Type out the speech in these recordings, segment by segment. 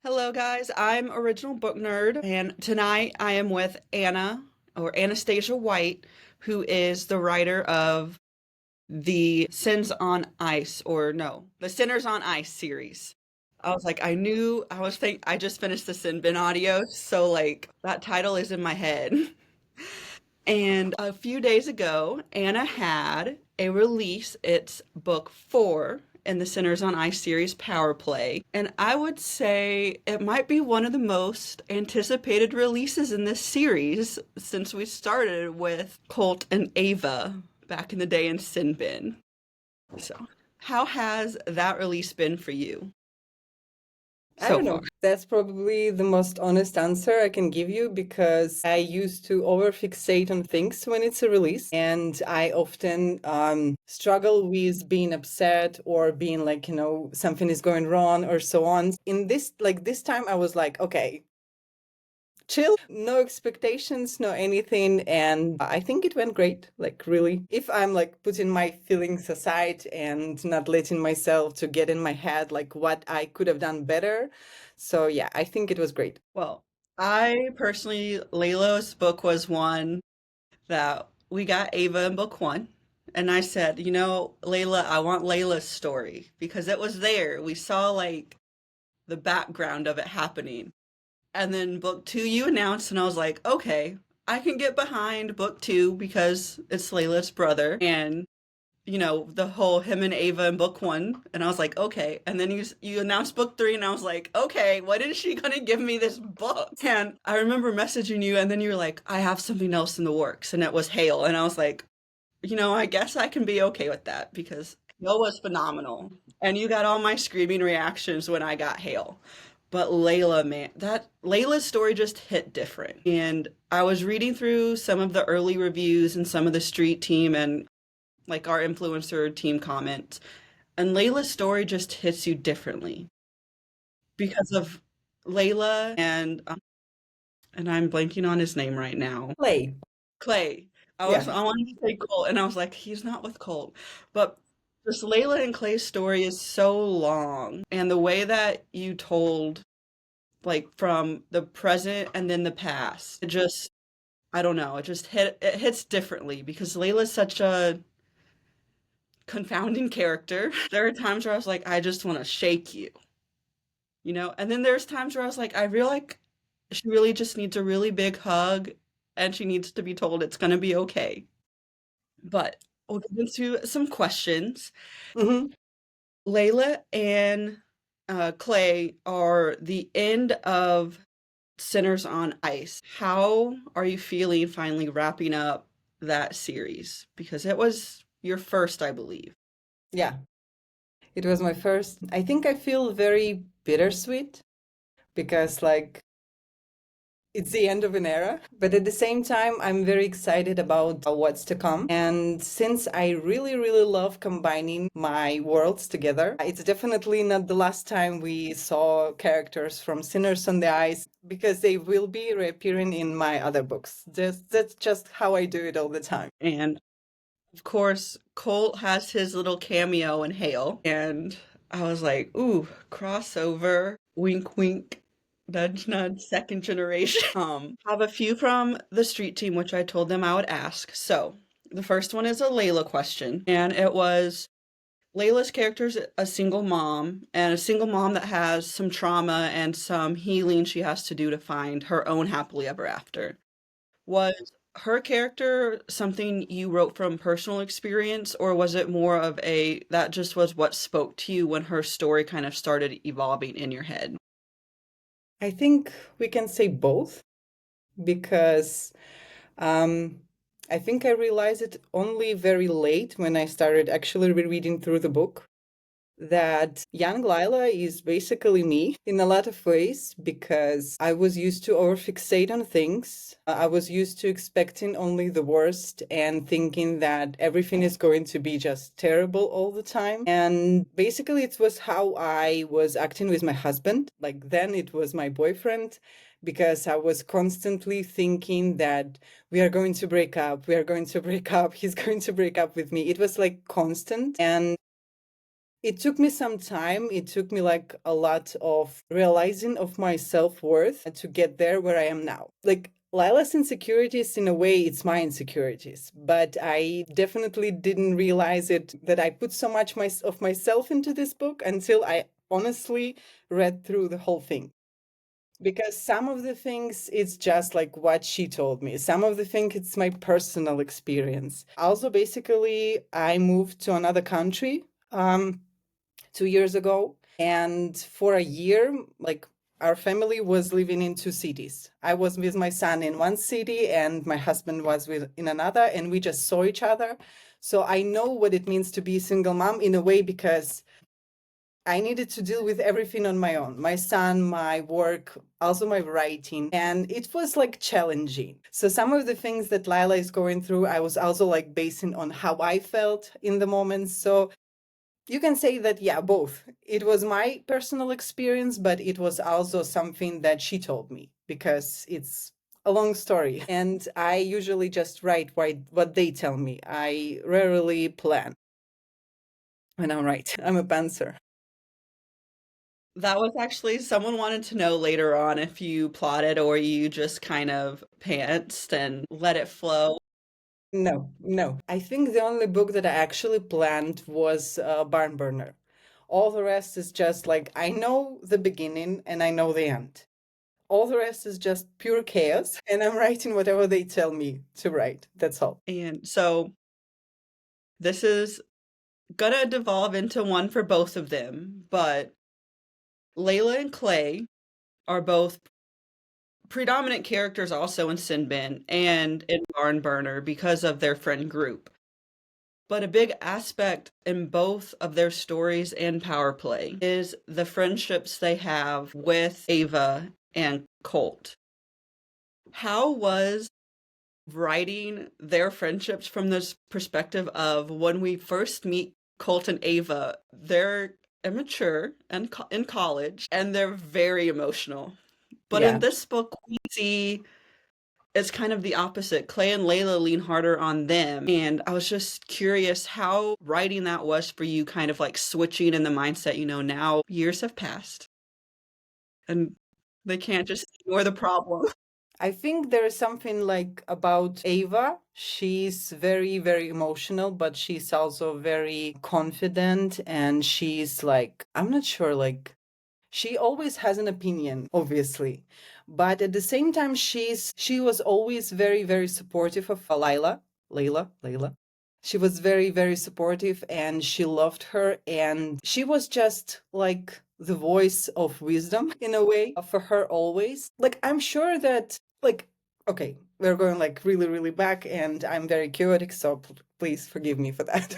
Hello guys, I'm Original Book Nerd, and tonight I am with Anna, or Anastasia White, who is the writer of the Sins on Ice, or no, the Sinners on Ice series. I just finished the Sin Bin audio, so like that title is in my head. And a few days ago, Anna had a release. It's book 4 in the Sinners on Ice series Power Play. And I would say it might be one of the most anticipated releases in this series since we started with Colt and Ava back in the day in Sin Bin. So, how has that release been for you I so don't know. far? That's probably the most honest answer I can give you because I used to overfixate on things when it's a release, and I often struggle with being upset or being like, something is going wrong or so on. In this time, I was like, okay, chill, no expectations, no anything. And I think it went great, like really. If I'm like putting my feelings aside and not letting myself to get in my head, like what I could have done better. So yeah, I think it was great. Well, I personally, Layla's book was one that we got Ava in book 1. And I said, Layla, I want Layla's story because it was there. We saw like the background of it happening. And then book 2 you announced, and I was like, okay, I can get behind book 2 because it's Layla's brother. And the whole him and Ava in book 1, and I was like, okay. And then you announced book 3, and I was like, okay, when is she gonna give me this book? And I remember messaging you, and then you were like, I have something else in the works, and it was Hail, and I was like, I guess I can be okay with that because Hail was phenomenal, and you got all my screaming reactions when I got Hail. But Layla, man, that Layla's story just hit different. And I was reading through some of the early reviews and some of the street team and like our influencer team comments. And Layla's story just hits you differently because of Layla and I'm blanking on his name right now. Play. Clay. Yeah. I wanted to say Colt, and I was like, he's not with Colt. But just Layla and Clay's story is so long, and the way that you told, like from the present and then the past, I don't know, it hits differently because Layla's such a confounding character. There are times where I was like, I just want to shake you. And then there's times where I was like, I feel like she really just needs a really big hug and she needs to be told it's going to be okay. But we'll get into some questions. Hmm. Layla and Clay are the end of Sinners on Ice. How are you feeling finally wrapping up that series? Because it was your first, I believe. Yeah. It was my first. I think I feel very bittersweet because like it's the end of an era, but at the same time, I'm very excited about what's to come. And since I really, really love combining my worlds together, it's definitely not the last time we saw characters from Sinners on the Ice because they will be reappearing in my other books. That's just how I do it all the time. And of course, Colt has his little cameo in Hale. And I was like, ooh, crossover, wink, wink, nudge, nudge, second generation. Have a few from the street team, which I told them I would ask. So the first one is a Layla question. And it was Layla's character's a single mom, and a single mom that has some trauma and some healing she has to do to find her own happily ever after. Was her character something you wrote from personal experience, or was it more of that just was what spoke to you when her story kind of started evolving in your head? I think we can say both because um, I think I realized it only very late when I started actually rereading through the book that young Lila is basically me in a lot of ways because I was used to overfixate on things. I was used to expecting only the worst and thinking that everything is going to be just terrible all the time. And basically, it was how I was acting with my husband. Like then it was my boyfriend because I was constantly thinking that we are going to break up, we are going to break up, he's going to break up with me. It was like constant. And It took me some time. It took me like a lot of realizing of my self-worth to get there where I am now. Like Lila's insecurities, in a way, it's my insecurities, but I definitely didn't realize it that I put so much of myself into this book until I honestly read through the whole thing. Because some of the things it's just like what she told me. Some of the things it's my personal experience. Also, basically, I moved to another country 2 years ago. And for a year, like our family was living in two cities. I was with my son in one city and my husband was in another, and we just saw each other. So I know what it means to be a single mom in a way, because I needed to deal with everything on my own, my son, my work, also my writing. And it was like challenging. So some of the things that Lila is going through, I was also like basing on how I felt in the moment. So you can say that, yeah, both. It was my personal experience, but it was also something that she told me, because it's a long story. And I usually just write what they tell me. I rarely plan when I'm right. I'm a pantser. That was actually someone wanted to know later on if you plotted or you just kind of pantsed and let it flow. No, no. I think the only book that I actually planned was Barn Burner. All the rest is just like I know the beginning and I know the end. All the rest is just pure chaos, and I'm writing whatever they tell me to write. That's all. And so this is gonna devolve into one for both of them, but Layla and Clay are both predominant characters also in Sin and in Barn Burner because of their friend group. But a big aspect in both of their stories and Power Play is the friendships they have with Ava and Colt. How was writing their friendships from this perspective of when we first meet Colt and Ava, they're immature and in college and they're very emotional. But in Yeah. this book, we see it's kind of the opposite. Clay and Layla lean harder on them. And I was just curious how writing that was for you, kind of like switching in the mindset, now years have passed and they can't just ignore the problem. I think there is something like about Ava. She's very, very emotional, but she's also very confident. And she's like, I'm not sure, like, she always has an opinion, obviously. But at the same time, she was always very, very supportive of Layla. She was very, very supportive and she loved her. And she was just like the voice of wisdom in a way for her always. Like, I'm sure that, like, okay, we're going like really, really back and I'm very chaotic. So please forgive me for that.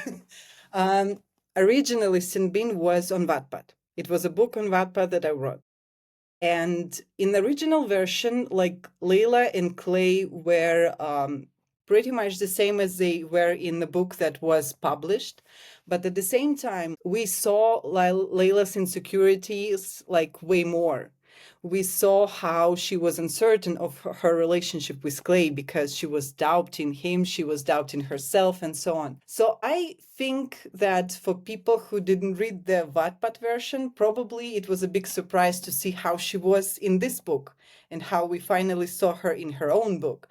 um, Originally, Sinbin was on Wattpad. It was a book on Wattpad that I wrote. And in the original version, like Layla and Clay were pretty much the same as they were in the book that was published. But at the same time, we saw Layla's insecurities like way more. We saw how she was uncertain of her relationship with Clay because she was doubting him, she was doubting herself, and so on. So I think that for people who didn't read the Wattpad version, probably it was a big surprise to see how she was in this book and how we finally saw her in her own book.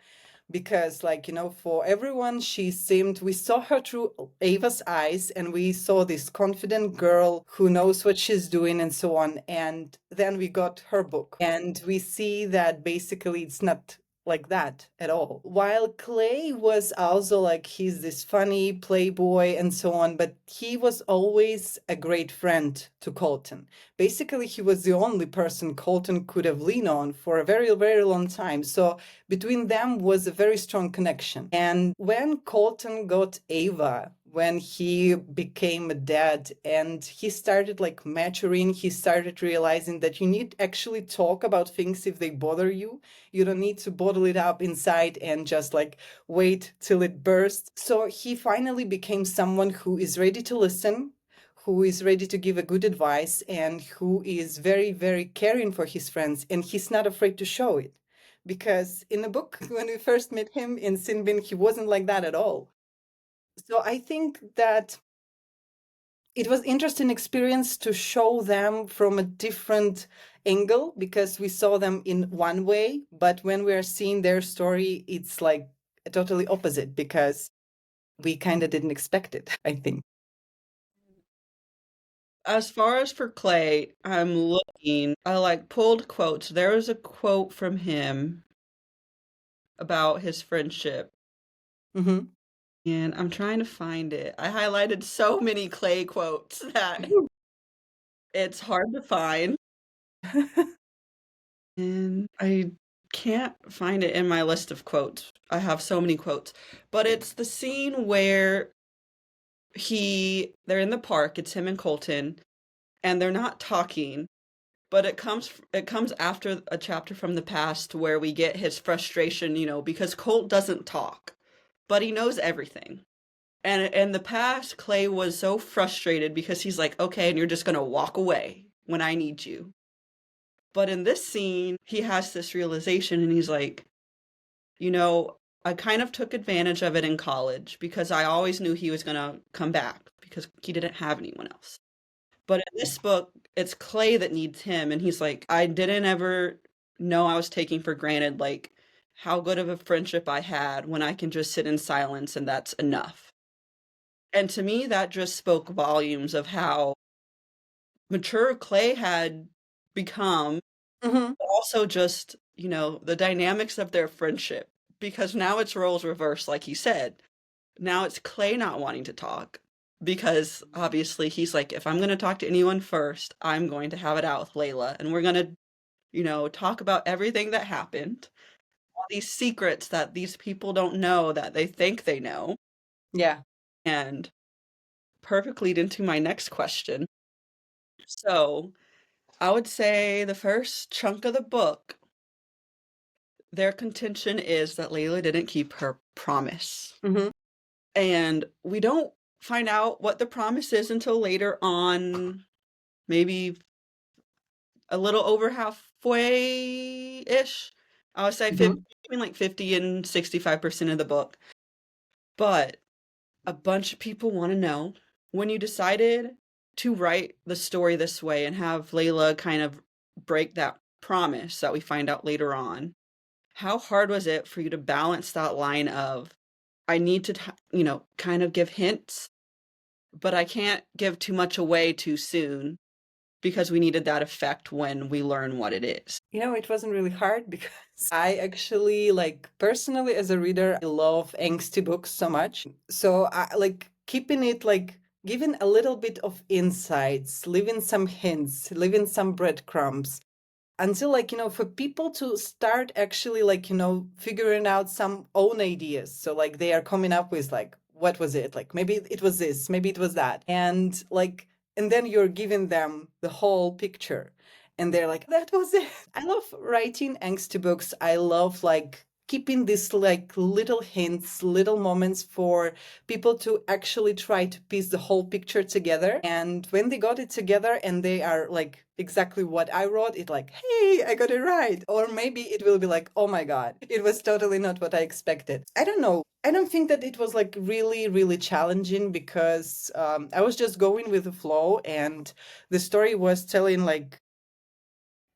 Because, like, for everyone, we saw her through Ava's eyes, and we saw this confident girl who knows what she's doing and so on. And then we got her book, and we see that basically it's not like that at all. While Clay was also like, he's this funny playboy and so on, but he was always a great friend to Colton. Basically, he was the only person Colton could have leaned on for a very, very long time. So between them was a very strong connection. And when Colton got Ava, when he became a dad and he started like maturing, he started realizing that you need actually talk about things if they bother you. You don't need to bottle it up inside and just like wait till it bursts. So he finally became someone who is ready to listen, who is ready to give a good advice, and who is very, very caring for his friends. And he's not afraid to show it. Because in the book, when we first met him in Sinbin, he wasn't like that at all. So I think that it was interesting experience to show them from a different angle, because we saw them in one way, but when we are seeing their story, it's like totally opposite, because we kind of didn't expect it, I think. As far as for Clay, I'm looking, I like pulled quotes. There was a quote from him about his friendship, Hmm. and I'm trying to find it. I highlighted so many Clay quotes that it's hard to find, and I can't find it in my list of quotes. I have so many quotes, but it's the scene where they're in the park, it's him and Colton, and they're not talking, but it comes after a chapter from the past where we get his frustration, because Colt doesn't talk, but he knows everything. And in the past, Clay was so frustrated because he's like, okay, and you're just gonna walk away when I need you. But in this scene, he has this realization and he's like, you know, I kind of took advantage of it in college because I always knew he was gonna come back because he didn't have anyone else. But in this book, it's Clay that needs him. And he's like, I didn't ever know I was taking for granted, like, how good of a friendship I had when I can just sit in silence and that's enough. And to me, that just spoke volumes of how mature Clay had become, Hmm. but also just, the dynamics of their friendship. Because now it's roles reversed, like he said. Now it's Clay not wanting to talk because obviously he's like, if I'm going to talk to anyone first, I'm going to have it out with Layla and we're going to, talk about everything that happened, all these secrets that these people don't know that they think they know. Yeah. And perfect lead into my next question. So I would say the first chunk of the book, their contention is that Layla didn't keep her promise. Hmm. And we don't find out what the promise is until later on, maybe a little over halfway-ish. I would say 50, Hmm. between like 50 and 65% of the book. But a bunch of people want to know, when you decided to write the story this way and have Layla kind of break that promise that we find out later on, how hard was it for you to balance that line of, I need to, kind of give hints, but I can't give too much away too soon because we needed that effect when we learn what it is. It wasn't really hard because I actually, like, personally as a reader, I love angsty books so much. So I like keeping it, like, giving a little bit of insights, leaving some hints, leaving some breadcrumbs, until, like, for people to start actually, like, figuring out some own ideas. So, like, they are coming up with, like, what was it, like, maybe it was this, maybe it was that, and like, and then you're giving them the whole picture and they're like, that was it. I love writing angsty books. I love, like, keeping these, like, little hints, little moments for people to actually try to piece the whole picture together. And when they got it together and they are like exactly what I wrote, it like, hey, I got it right. Or maybe it will be like, oh my God, it was totally not what I expected. I don't know. I don't think that it was like really, really challenging, because I was just going with the flow, and the story was telling, like,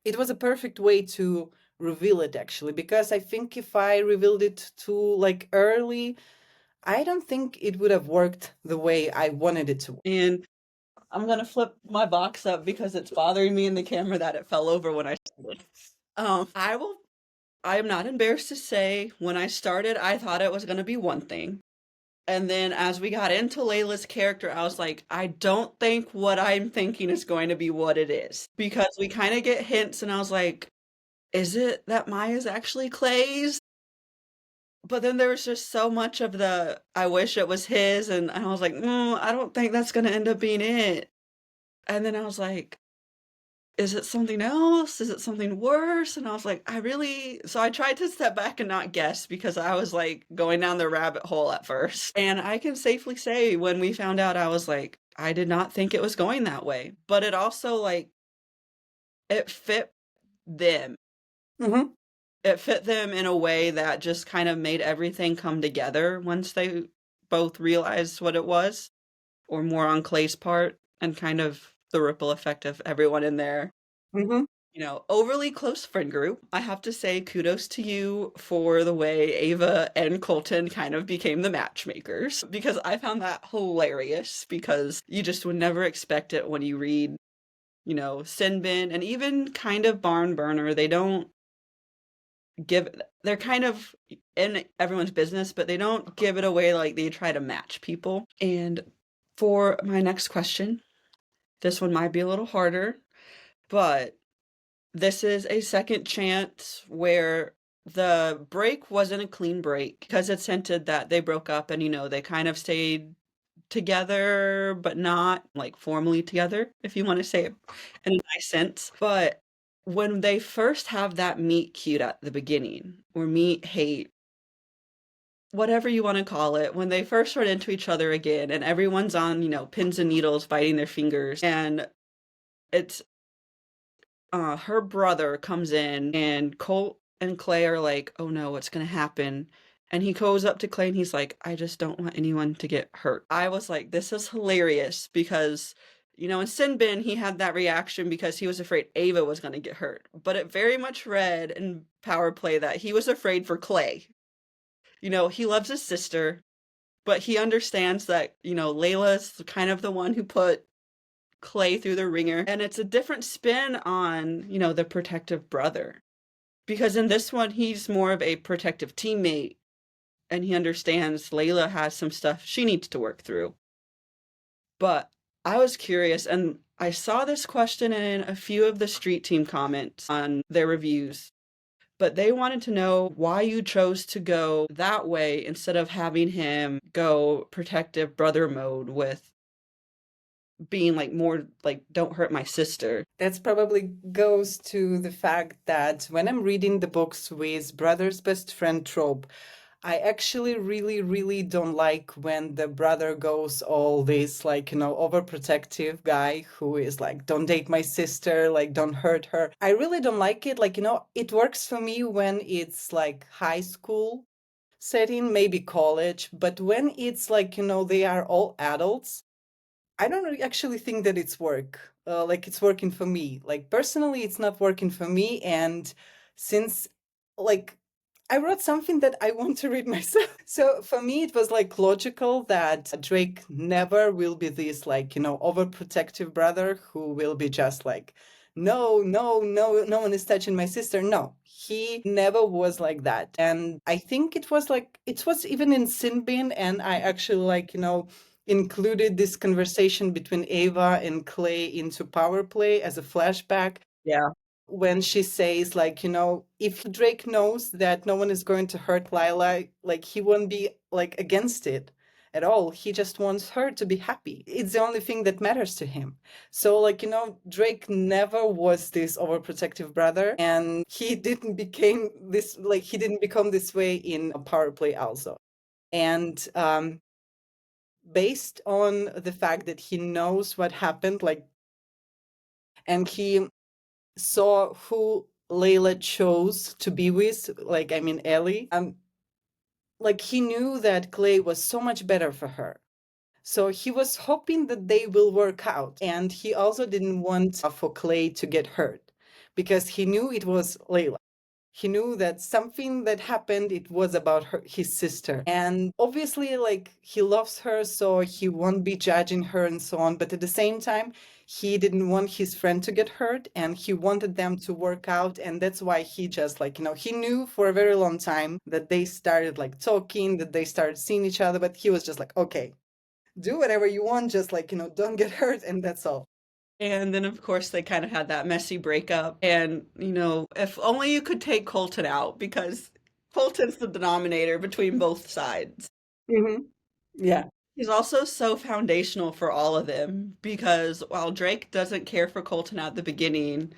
it was a perfect way to reveal it, actually, because I think if I revealed it too, like, early, I don't think it would have worked the way I wanted it to. And I'm gonna flip my box up because it's bothering me in the camera that it fell over when I started. I am not embarrassed to say, when I started, I thought it was gonna be one thing. And then as we got into Layla's character, I was like, I don't think what I'm thinking is going to be what it is. Because we kind of get hints, and I was like, is it that Maya's actually Clay's? But then there was just so much of the, I wish it was his, and I was like, I don't think that's gonna end up being it. And then I was like, is it something else? Is it something worse? And I was like, so I tried to step back and not guess because I was like going down the rabbit hole at first. And I can safely say when we found out, I was like, I did not think it was going that way. But it also, like, it fit them. Hmm. It fit them in a way that just kind of made everything come together once they both realized what it was, or more on Clay's part. and kind of the ripple effect of everyone in there. Mm-hmm. Overly close friend group. I have to say kudos to you for the way Ava and Colton kind of became the matchmakers, because I found that hilarious, because you just would never expect it when you read, 𝔸𝕝𝕝 and even kind of Barn Burner. They're kind of in everyone's business, but they don't give it away like they try to match people. And for my next question, this one might be a little harder, but this is a second chance where the break wasn't a clean break, because it's hinted that they broke up and, they kind of stayed together, but not like formally together, if you want to say it in a nice sense. But when they first have that meet cute at the beginning, or meet hate, whatever you want to call it, when they first run into each other again and everyone's on, pins and needles biting their fingers, and it's her brother comes in and Colt and Clay are like, oh no, what's gonna happen? And he goes up to Clay and he's like, I just don't want anyone to get hurt. I was like, this is hilarious, because, in 𝔸𝕝𝕝, he had that reaction because he was afraid Ava was gonna get hurt. But it very much read in Power Play that he was afraid for Clay. He loves his sister, but he understands that, Layla's kind of the one who put Clay through the ringer. And it's a different spin on, the protective brother. Because in this one, he's more of a protective teammate, and he understands Layla has some stuff she needs to work through. But I was curious, and I saw this question in a few of the Street Team comments on their reviews, but they wanted to know why you chose to go that way instead of having him go protective brother mode with being like more like, don't hurt my sister. That's probably goes to the fact that when I'm reading the books with brother's best friend trope, I actually really, really don't like when the brother goes all this like, overprotective guy who is like, don't date my sister, like, don't hurt her. I really don't like it. Like, it works for me when it's like high school setting, maybe college, but when it's like, they are all adults, I don't actually think that it's working for me. Like personally, it's not working for me. And since like I wrote something that I want to read myself. So for me, it was like logical that Drake never will be this like, overprotective brother who will be just like, no, no, no, no one is touching my sister. No, he never was like that. And I think it was even in 𝔸𝕝𝕝, and I actually included this conversation between Ava and Clay into Power Play as a flashback, Yeah. when she says like, if Drake knows that no one is going to hurt Lila, like he won't be like against it at all. He just wants her to be happy. It's the only thing that matters to him. So like, Drake never was this overprotective brother, and he didn't become this way in Power Play also. And based on the fact that he knows what happened, like, and he saw who Layla chose to be with, like, I mean, Ellie, like, he knew that Clay was so much better for her. So he was hoping that they will work out. And he also didn't want for Clay to get hurt, because he knew it was Layla. He knew that something that happened, it was about his sister. And obviously, like, he loves her, so he won't be judging her and so on. But at the same time, he didn't want his friend to get hurt, and he wanted them to work out. And that's why he just like, he knew for a very long time that they started like talking, that they started seeing each other. But he was just like, okay, do whatever you want, just like, don't get hurt. And that's all. And then, of course, they kind of had that messy breakup. And, if only you could take Colton out, because Colton's the denominator between both sides. Mm-hmm. Yeah. He's also so foundational for all of them, because while Drake doesn't care for Colton at the beginning,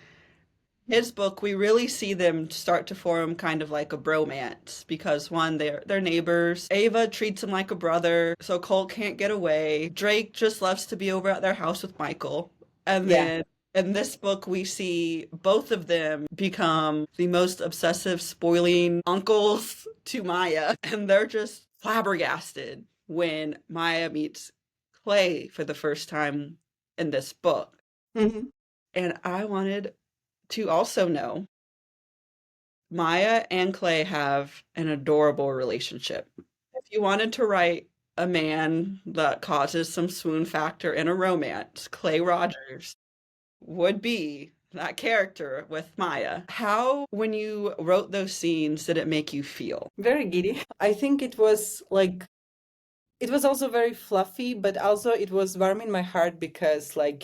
his book, we really see them start to form kind of like a bromance, because one, they're neighbors. Ava treats him like a brother, so Colt can't get away. Drake just loves to be over at their house with Michael. And Yeah. then in this book, we see both of them become the most obsessive, spoiling uncles to Maya. And they're just flabbergasted when Maya meets Clay for the first time, in this book. Hmm. And I wanted to also know Maya and Clay have an adorable relationship. If you wanted to write a man that causes some swoon factor in a romance, Clay Rogers would be that character with Maya. How, when you wrote those scenes, did it make you feel? Very giddy. I think it was like it was also very fluffy, but also it was warm in my heart because, like,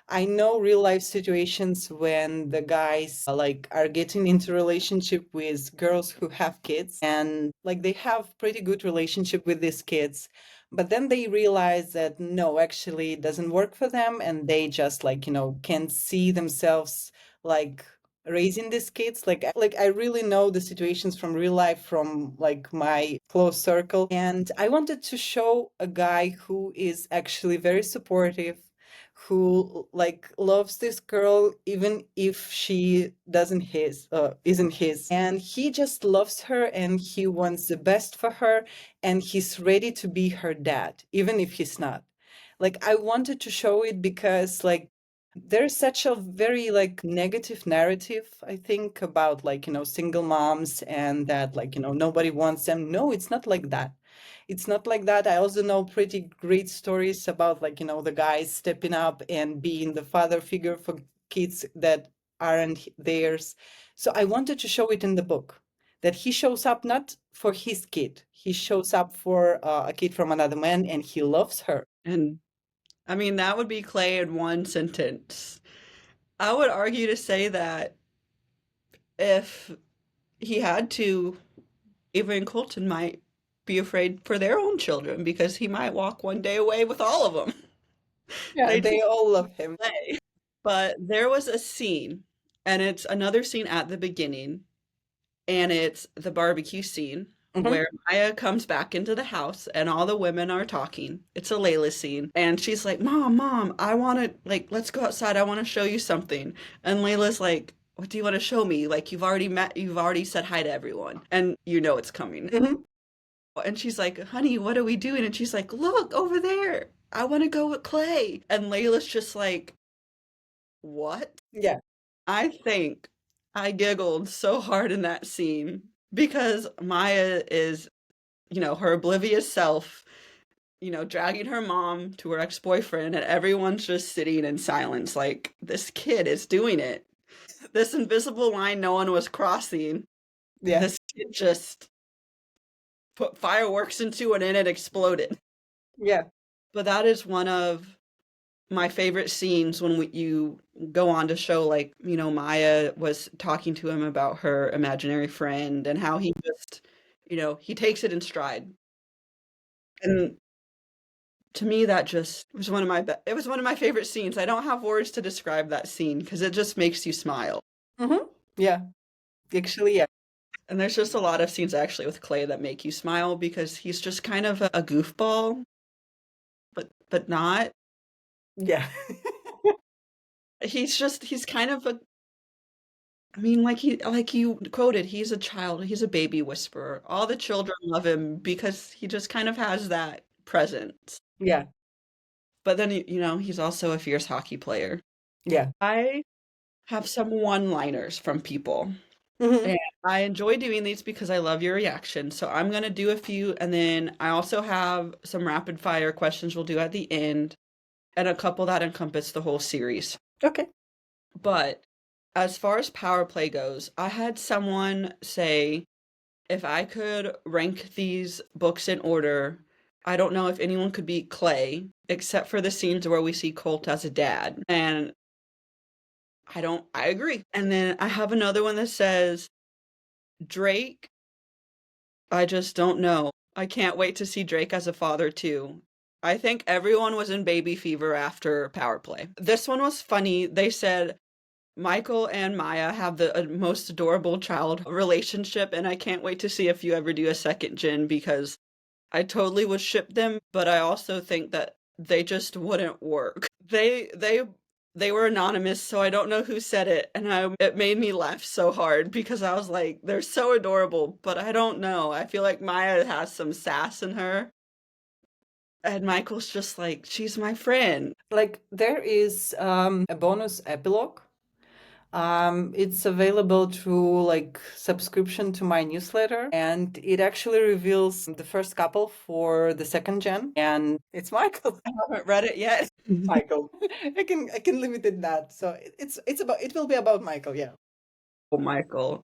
I know real life situations when the guys like are getting into relationship with girls who have kids, and like they have pretty good relationship with these kids, but then they realize that no, actually it doesn't work for them, and they just like, can't see themselves like raising these kids. Like I really know the situations from real life, from like my close circle, and I wanted to show a guy who is actually very supportive, who like loves this girl even if she doesn't his isn't his, and he just loves her and he wants the best for her, and he's ready to be her dad even if he's not. Like I wanted to show it because like there's such a very like negative narrative, I think, about like, single moms, and that like, nobody wants them. No, it's not like that. It's not like that. I also know pretty great stories about like, the guys stepping up and being the father figure for kids that aren't theirs. So I wanted to show it in the book, that he shows up not for his kid, he shows up for a kid from another man, and he loves her. And I mean, that would be Clay in one sentence. I would argue to say that if he had to, Ava and Colton might be afraid for their own children because he might walk one day away with all of them. Yeah, They they just all love him. play. But there was a scene, and it's another scene at the beginning, and it's the barbecue scene Hmm. where Maya comes back into the house and all the women are talking. It's a Layla scene, and she's like, Mom, I want to, like, let's go outside. I want to show you something. And Layla's like, what do you want to show me? Like, you've already said hi to everyone, and you know it's coming. Hmm. And she's like, honey, what are we doing? And she's like, look over there. I want to go with Clay. And Layla's just like, what? Yeah. I think I giggled so hard in that scene because Maya is, her oblivious self, dragging her mom to her ex-boyfriend, and everyone's just sitting in silence like, this kid is doing it. This invisible line no one was crossing. Yeah. This kid just put fireworks into it and it exploded. Yeah. But that is one of my favorite scenes when you go on to show, like, Maya was talking to him about her imaginary friend and how he just, he takes it in stride. And to me, that just was it was one of my favorite scenes. I don't have words to describe that scene because it just makes you smile. Hmm. Yeah. Actually, yeah. And there's just a lot of scenes actually with Clay that make you smile because he's just kind of a goofball, but not. Yeah. He's kind of a I mean, like you quoted, he's a child, he's a baby whisperer. All the children love him because he just kind of has that presence. Yeah. But then, he's also a fierce hockey player. Yeah. I have some one-liners from people, Hmm. and I enjoy doing these because I love your reaction. So I'm gonna do a few, and then I also have some rapid fire questions we'll do at the end, and a couple that encompass the whole series. Okay. But as far as power play goes, I had someone say, if I could rank these books in order, I don't know if anyone could beat Clay, except for the scenes where we see Colt as a dad. And I agree. And then I have another one that says, Drake, I just don't know. I can't wait to see Drake as a father too. I think everyone was in baby fever after Power Play. This one was funny. They said, Michael and Maya have the most adorable child relationship, and I can't wait to see if you ever do a second gen because I totally would ship them, but I also think that they just wouldn't work. They were anonymous, so I don't know who said it, and it made me laugh so hard because I was like, they're so adorable, but I don't know. I feel like Maya has some sass in her. And Michael's just like, she's my friend. Like there is a bonus epilogue. It's available through like subscription to my newsletter, and it actually reveals the first couple for the second gen, and it's Michael. I haven't read it yet. Michael. I can limit it that. So it's about it will be about Michael, yeah. Oh, Michael.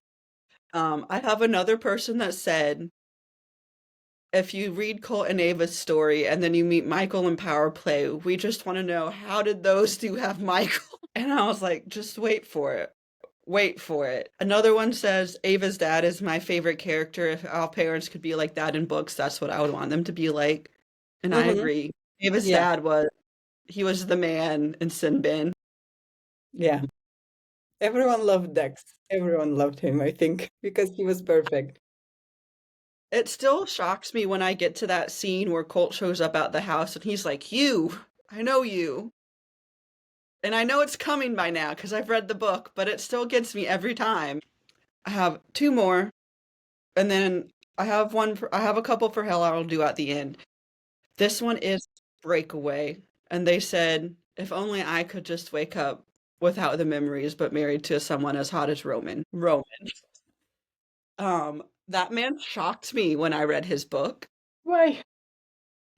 I have another person that said, if you read Colt and Ava's story and then you meet Michael in Power Play, we just want to know, how did those two have Michael? And I was like, just wait for it. Wait for it. Another one says, Ava's dad is my favorite character. If all parents could be like that in books, that's what I would want them to be like. And I Mm-hmm. agree. Ava's Yeah, dad he was the man in Sin Bin. yeah. Everyone loved Dex. Everyone loved him, I think, because he was perfect. It still shocks me when I get to that scene where Colt shows up at the house and he's like, you, I know you. And I know it's coming by now because I've read the book, but it still gets me every time. I have two more, and then I have a couple for Hell I'll do at the end. This one is Breakaway, and they said, if only I could just wake up without the memories, but married to someone as hot as Roman. Roman. That man shocked me when I read his book Why?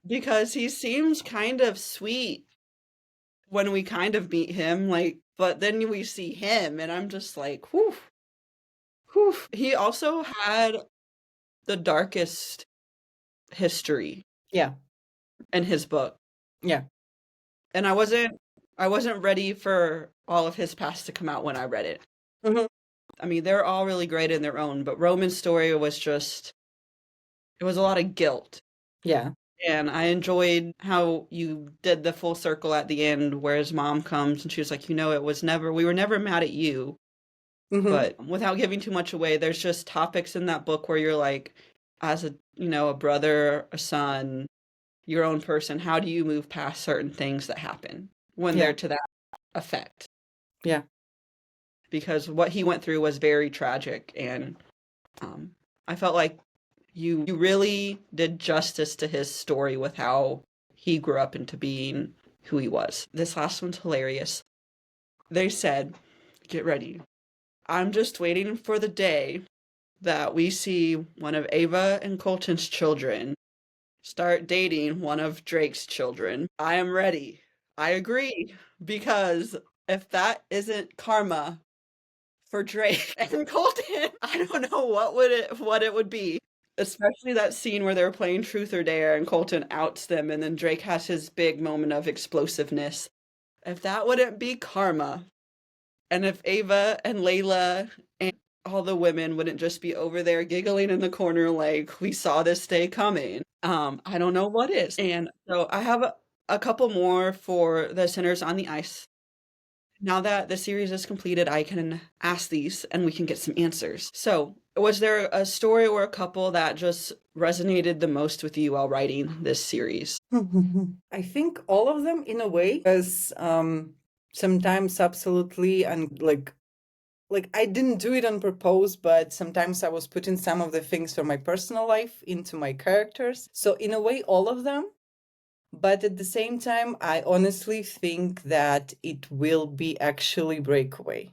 because he seems kind of sweet when we kind of meet him, like, but then we see him, and I'm just like, whew, whew. He also had the darkest history Yeah, in his book, yeah. and I wasn't ready for all of his past to come out when I read it. Hmm. I mean, they're all really great in their own, but Roman's story was just, it was a lot of guilt. Yeah. And I enjoyed how you did the full circle at the end where his mom comes and she was like, we were never mad at you. Hmm. But without giving too much away, there's just topics in that book where you're like, as a brother, a son, your own person, how do you move past certain things that happen when Yeah, they're to that effect? yeah, Because what he went through was very tragic, and um, I felt like you really did justice to his story with how he grew up into being who he was. This last one's hilarious. They said, get ready. I'm just waiting for the day that we see one of Ava and Colton's children start dating one of Drake's children. I am ready. I agree. Because if that isn't karma for Drake and Colton, I don't know what it would be. Especially that scene where they're playing Truth or Dare and Colton outs them and then Drake has his big moment of explosiveness. If that wouldn't be karma, and if Ava and Layla and all the women wouldn't just be over there giggling in the corner like we saw this day coming, I don't know what is. And so I have a couple more for the Sinners on the Ice. Now that the series is completed, I can ask these and we can get some answers. So, was there a story or a couple that just resonated the most with you while writing this series? I think all of them in a way, because sometimes absolutely, and like I didn't do it on purpose, but sometimes I was putting some of the things from my personal life into my characters. So in a way, all of them. But at the same time, I honestly think that it will be actually Breakaway.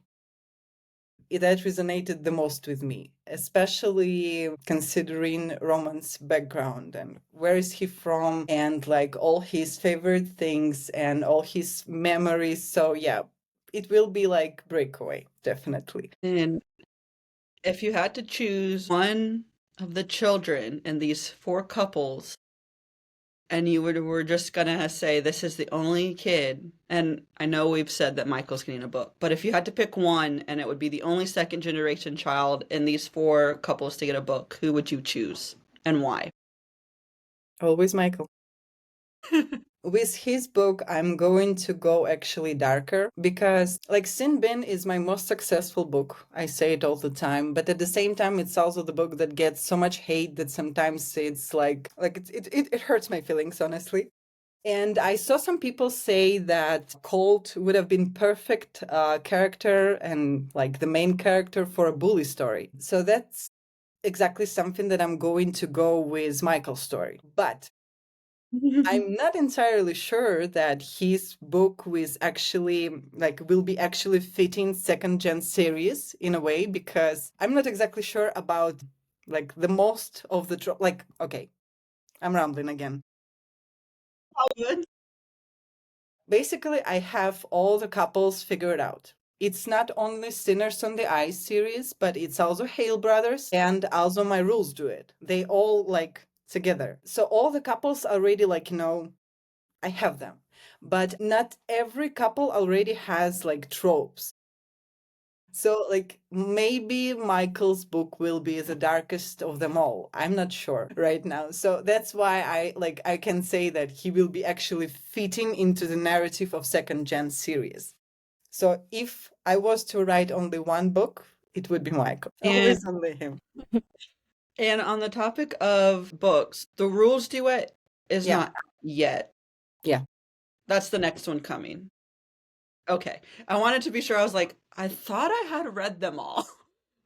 That resonated the most with me, especially considering Roman's background and where is he from and like all his favorite things and all his memories. So yeah, it will be like Breakaway, definitely. And if you had to choose one of the children in these four couples, and were just gonna say this is the only kid, and I know we've said that Michael's getting a book, but if you had to pick one and it would be the only second generation child in these four couples to get a book, who would you choose and why? Always Michael. With his book, I'm going to go actually darker because, like, Sin Bin is my most successful book. I say it all the time, but at the same time, it's also the book that gets so much hate that sometimes it's it hurts my feelings, honestly. And I saw some people say that Colt would have been perfect character and like the main character for a bully story. So that's exactly something that I'm going to go with Michael's story. But I'm not entirely sure that his book was actually will be actually fitting second gen series in a way, because I'm not exactly sure about the most of the okay, I'm rambling again. All good. Basically, I have all the couples figured out. It's not only Sinners on the Ice series, but it's also Hale Brothers and also My Rules Do It. They all together. So all the couples already I have them. But not every couple already has tropes. So maybe Michael's book will be the darkest of them all. I'm not sure right now. So that's why I can say that he will be actually fitting into the narrative of second gen series. So if I was to write only one book, it would be Michael. And Always only him. and on the topic of books, the Rules Duet is Yeah. not out yet. Yeah. That's the next one coming. Okay. I wanted to be sure. I was like, I thought I had read them all.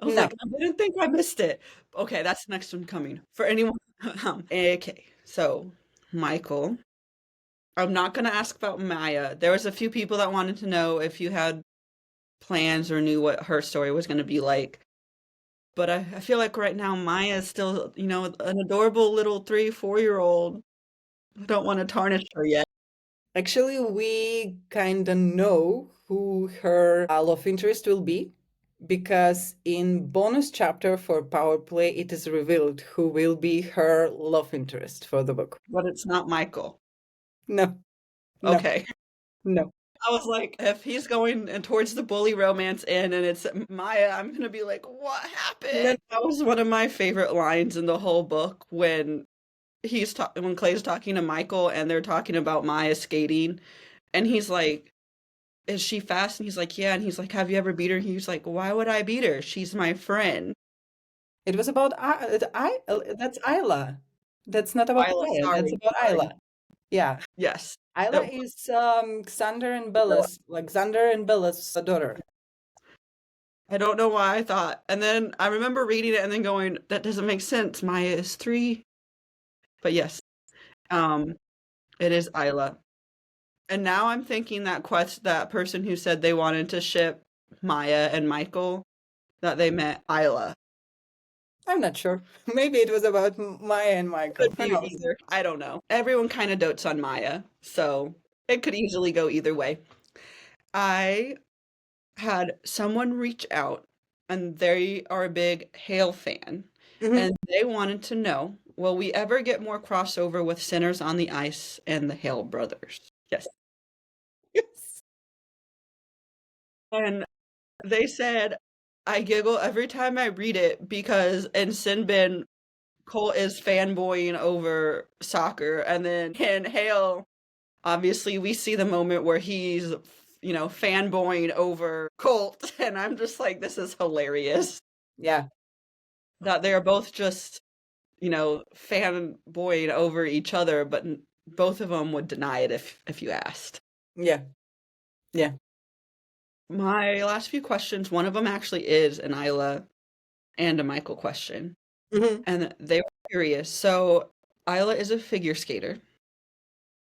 I was No. like, I didn't think I missed it. Okay, that's the next one coming. For anyone. Okay, so Michael. I'm not going to ask about Maya. There was a few people that wanted to know if you had plans or knew what her story was going to be like. But I feel like right now Maya is still, an adorable little 3, 4-year-old. I don't want to tarnish her yet. Actually, we kind of know who her love interest will be, because in bonus chapter for Power Play, it is revealed who will be her love interest for the book. But it's not Michael. No, no, Okay. no. I was like, if he's going towards the bully romance end and it's Maya, I'm gonna be like, what happened? No. That was one of my favorite lines in the whole book when when Clay's talking to Michael and they're talking about Maya skating, and he's like, "Is she fast?" And he's like, "Yeah." And he's like, "Have you ever beat her?" And he's like, "Why would I beat her? She's my friend." It was about that's Isla. That's not about Lila, Maya. That's sorry, about sorry. Isla. Yeah. Yes. Isla That- is Xander and Bella's daughter. I don't know why I thought. And then I remember reading it and then going, that doesn't make sense. Maya is 3. But yes, um, it is Isla. And now I'm thinking that person who said they wanted to ship Maya and Michael, that they meant Isla. I'm not sure. Maybe it was about Maya and Michael. Could Who be knows? either. I don't know. Everyone kind of dotes on Maya, so it could easily go either way. I had someone reach out, and they are a big Hale fan, Mhm. and they wanted to know, will we ever get more crossover with Sinners on the Ice and the Hale brothers? Yes. Yes. And they said, I giggle every time I read it because in Sinbin, Cole is fanboying over soccer, and then in Hale, obviously we see the moment where he's, fanboying over Colt, and I'm just like, this is hilarious. Yeah. That they're both just, fanboying over each other, but both of them would deny it if you asked. Yeah. Yeah. My last few questions, one of them actually is an Isla and a Michael question. Mhm. And they were curious. So Isla is a figure skater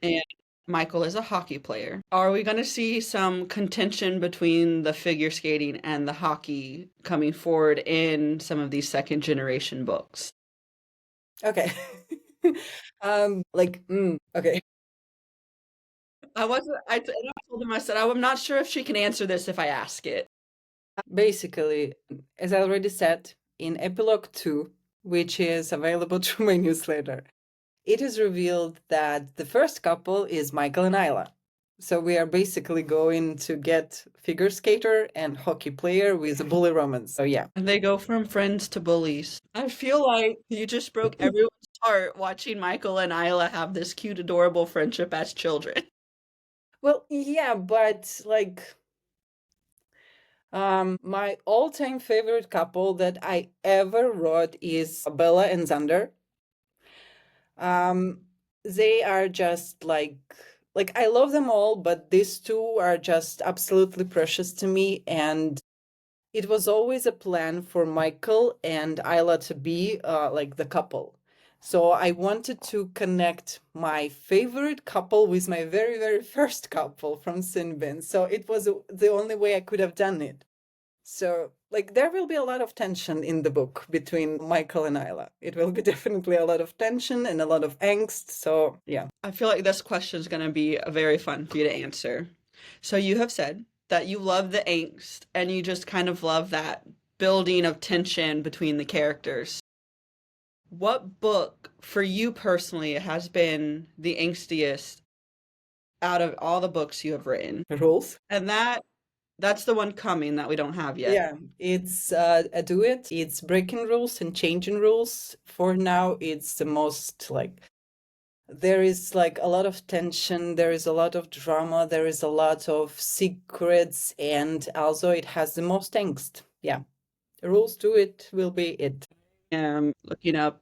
and Michael is a hockey player. Are we going to see some contention between the figure skating and the hockey coming forward in some of these second generation books? Okay. Okay. I told him, I said, I'm not sure if she can answer this if I ask it. Basically, as I already said, in Epilogue 2, which is available through my newsletter, it is revealed that the first couple is Michael and Isla. So we are basically going to get figure skater and hockey player with a bully romance. So yeah. And they go from friends to bullies. I feel like you just broke everyone's heart watching Michael and Isla have this cute, adorable friendship as children. Well, yeah, but my all-time favorite couple that I ever wrote is Bella and Xander. They are just I love them all, but these two are just absolutely precious to me, and it was always a plan for Michael and Isla to be the couple. So I wanted to connect my favorite couple with my very, very first couple from 𝔸𝕝𝕝 𝕟𝕝. So it was the only way I could have done it. So, like, there will be a lot of tension in the book between Michael and Isla. It will be definitely a lot of tension and a lot of angst. So, yeah. I feel like this question is going to be very fun for you to answer. So you have said that you love the angst and you just kind of love that building of tension between the characters. What book for you personally has been the angstiest out of all the books you have written? Rules? And that's the one coming that we don't have yet. Yeah, it's a duet. It's breaking rules and changing rules. For now, it's the most like there is like a lot of tension, there is a lot of drama, there is a lot of secrets, and also it has the most angst. Yeah. Rules to it will be it. Looking up,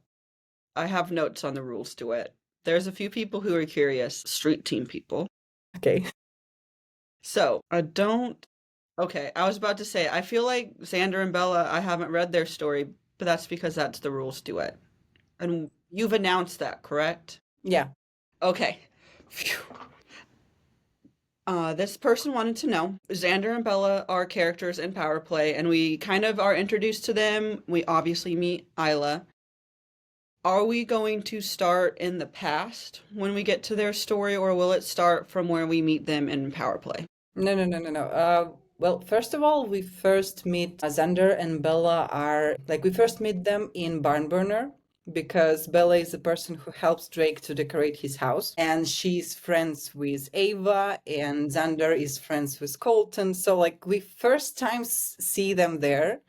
I have notes on the rules to it. There's a few people who are curious, street team people. Okay. So okay, I was about to say, I feel like Xander and Bella, I haven't read their story, but that's because that's the rules to it. And you've announced that, correct? Yeah. Okay. Phew. This person wanted to know, Xander and Bella are characters in Power Play, and we kind of are introduced to them. We obviously meet Isla. Are we going to start in the past when we get to their story, or will it start from where we meet them in Power Play? No. Well, first of all, we first meet Xander and Bella are like we first meet them in Barnburner because Bella is the person who helps Drake to decorate his house, and she's friends with Ava, and Xander is friends with Colton. So like we first time see them there.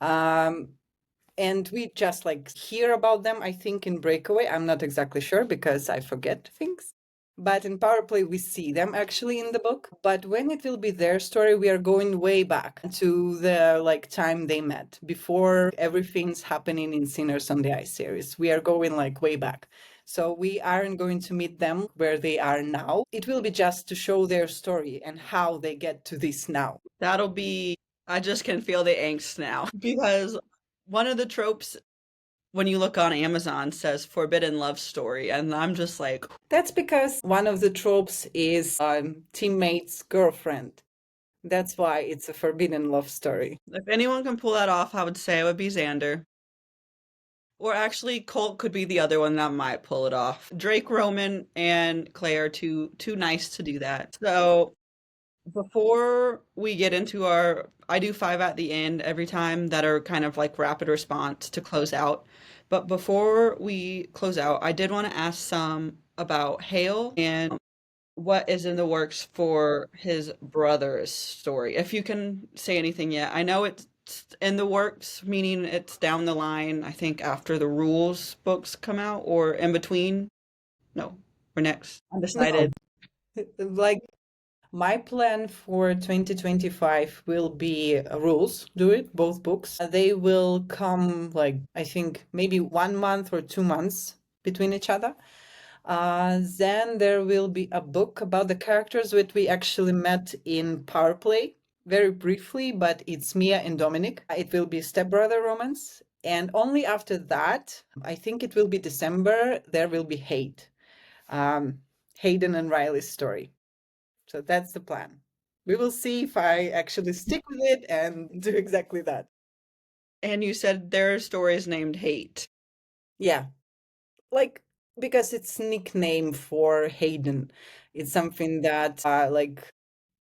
And we just like hear about them, I think, in Breakaway. I'm not exactly sure because I forget things. But in Power Play, we see them actually in the book. But when it will be their story, we are going way back to the like time they met, before everything's happening in Sinners on the Ice series. We are going like way back. So we aren't going to meet them where they are now. It will be just to show their story and how they get to this now. I just can feel the angst now because one of the tropes when you look on Amazon says forbidden love story, and I'm just like, that's because one of the tropes is teammate's girlfriend. That's why it's a forbidden love story. if anyone can pull that off, I would say it would be Xander. Or actually, Colt could be the other one that might pull it off. Drake, Roman, and Clay are too nice to do that. So before we get into I do 5 at the end every time that are kind of like rapid response to close out. But before we close out, I did want to ask some about Hale and what is in the works for his brother's story. If you can say anything yet. I know it's in the works, meaning it's down the line, I think after the rules books come out or in between. No, or next. Undecided. No. Like my plan for 2025 will be rules, do it, both books. They will come like, I think maybe 1 month or 2 months between each other. Then there will be a book about the characters that we actually met in Power Play, very briefly, but it's Mia and Dominic. It will be stepbrother romance. And only after that, I think it will be December, there will be Hate, Hayden and Riley's story. So that's the plan. We will see if I actually stick with it and do exactly that. And you said their story is named Hate. Yeah. Like, because it's nickname for Hayden. It's something that like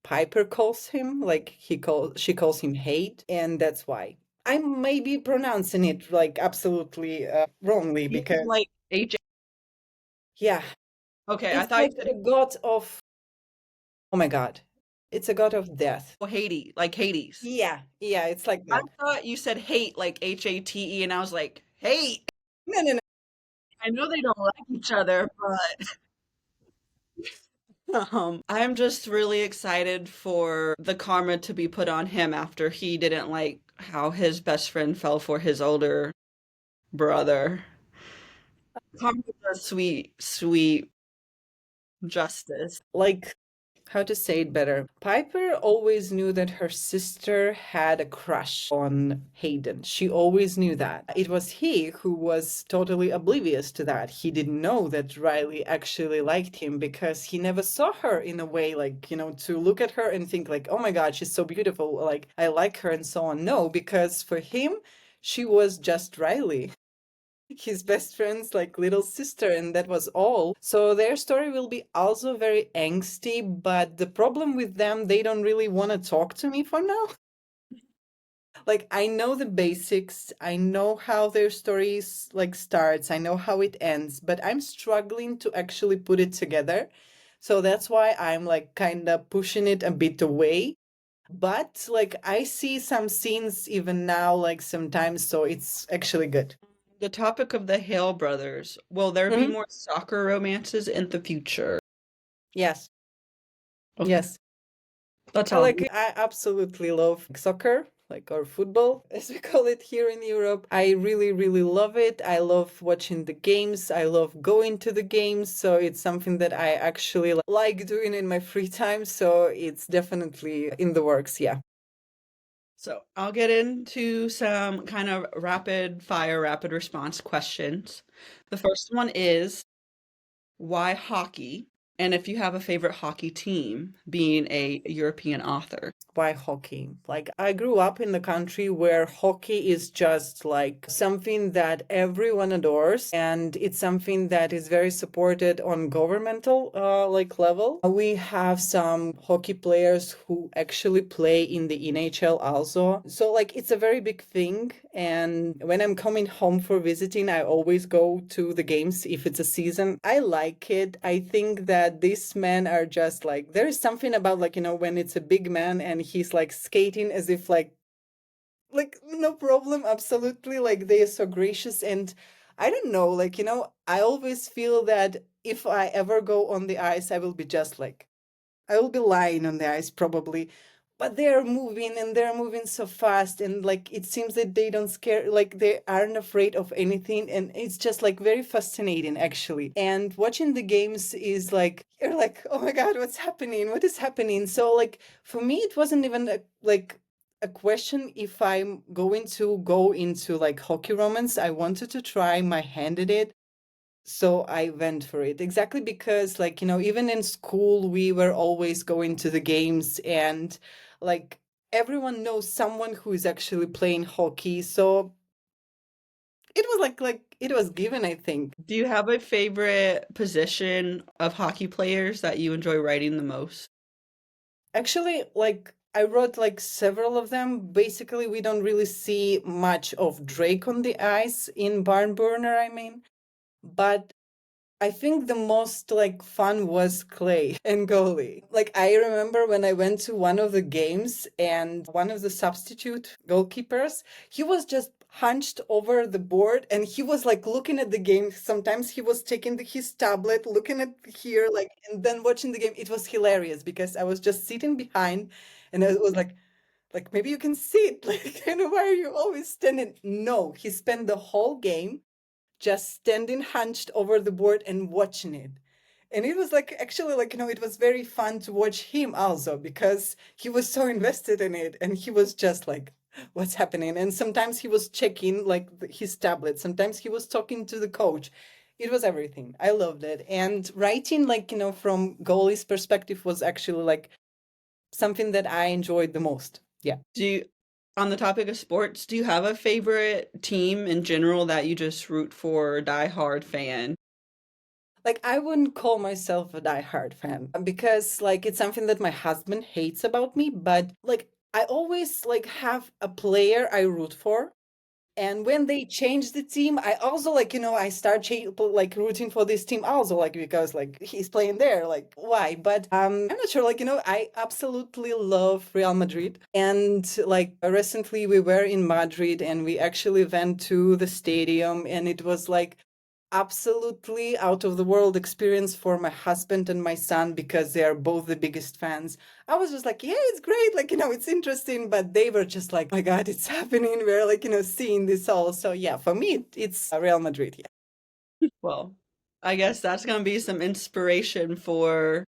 Piper calls him, like she calls him Hate, and that's why. I may be pronouncing it like absolutely wrongly because Like H. yeah, Okay, I it's thought you like said a god of, oh my god, it's a god of death. Hades, like Hades. Yeah, it's like I that. thought you said hate, like HATE, and I was like, hate. No. I know they don't like each other, but I'm just really excited for the karma to be put on him after he didn't like how his best friend fell for his older brother. Karma does sweet, sweet justice. Like how to say it better. Piper always knew that her sister had a crush on Hayden. She always knew that. It was he who was totally oblivious to that. He didn't know that Riley actually liked him because he never saw her in a way like, to look at her and think like, oh my God, she's so beautiful. Like, I like her and so on. No, because for him, she was just Riley, his best friend's like little sister, and that was all. So their story will be also very angsty, but the problem with them, they don't really want to talk to me for now. Like, I know the basics, I know how their stories like starts, I know how it ends, but I'm struggling to actually put it together. So that's why I'm like kind of pushing it a bit away. But like I see some scenes even now, like sometimes, so it's actually good. The topic of the Hale brothers. Will there be Mhm. more soccer romances in the future? Yes. Okay, Yes. that's I all. like I absolutely love soccer, like or football, as we call it here in Europe. I really, really love it. I love watching the games. I love going to the games. So it's something that I actually like doing in my free time. So it's definitely in the works. Yeah. So I'll get into some kind of rapid fire, rapid response questions. The first one is why hockey? And if you have a favorite hockey team, being a European author. Why hockey? Like, I grew up in the country where hockey is just like something that everyone adores, and it's something that is very supported on governmental like level. We have some hockey players who actually play in the NHL also. So like it's a very big thing, and when I'm coming home for visiting, I always go to the games if it's a season. I like it. I think that these men are just like, there is something about like, when it's a big man and he's like skating as if like no problem, absolutely, like they are so gracious. And I don't know, like, I always feel that if I ever go on the ice, I will be just like, I will be lying on the ice probably. But they're moving and they're moving so fast, and like it seems that they don't scare, like they aren't afraid of anything, and it's just like very fascinating actually. And watching the games is like, you're like, oh my God, what's happening? What is happening? So like for me, it wasn't even like a question if I'm going to go into like hockey romance. I wanted to try my hand at it, so I went for it exactly because, like, even in school, we were always going to the games, and like everyone knows someone who is actually playing hockey. So it was like it was given, I think. Do you have a favorite position of hockey players that you enjoy writing the most? Actually, like I wrote like several of them. Basically, we don't really see much of Drake on the ice in Barn Burner, I mean. But I think the most like fun was Clay and goalie. Like I remember when I went to one of the games and one of the substitute goalkeepers, he was just hunched over the board and he was like looking at the game. Sometimes he was taking his tablet, looking at here, like, and then watching the game. It was hilarious because I was just sitting behind and I was like maybe you can sit. Like, why are you always standing? No, he spent the whole game just standing hunched over the board and watching it. And it was like, actually, like, it was very fun to watch him also because he was so invested in it and he was just like, what's happening? And sometimes he was checking like his tablet, sometimes he was talking to the coach. It was everything. I loved it. And writing, like, from goalie's perspective was actually like something that I enjoyed the most. Yeah. Do you, on the topic of sports, do you have a favorite team in general that you just root for, die hard fan? Like, I wouldn't call myself a diehard fan because, like, it's something that my husband hates about me. But, like, I always like have a player I root for. And when they change the team, I also like, I start like rooting for this team also, like because like he's playing there, like why? But I'm not sure. Like, I absolutely love Real Madrid, and like recently we were in Madrid and we actually went to the stadium, and it was like absolutely out of the world experience for my husband and my son because they are both the biggest fans. I was just like, yeah, it's great. Like, it's interesting. But they were just like, oh my God, it's happening. We're like, seeing this all. So yeah, for me, it's Real Madrid. Well, I guess that's going to be some inspiration for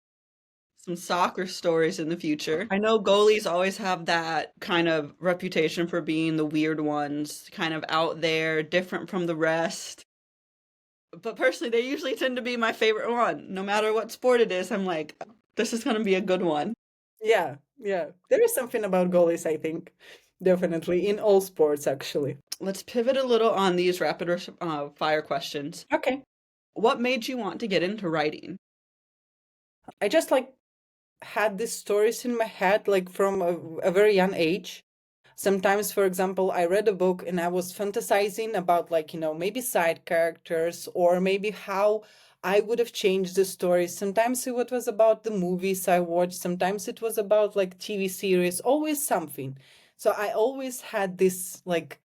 some soccer stories in the future. I know goalies always have that kind of reputation for being the weird ones, kind of out there, different from the rest. But personally, they usually tend to be my favorite one. No matter what sport it is, I'm like, this is going to be a good one. Yeah, yeah. There is something about goalies, I think. Definitely in all sports, actually. Let's pivot a little on these rapid fire questions. Okay. What made you want to get into writing? I just like had these stories in my head like from a very young age. Sometimes, for example, I read a book and I was fantasizing about like, maybe side characters or maybe how I would have changed the story. Sometimes it was about the movies I watched. Sometimes it was about like TV series, always something. So I always had this like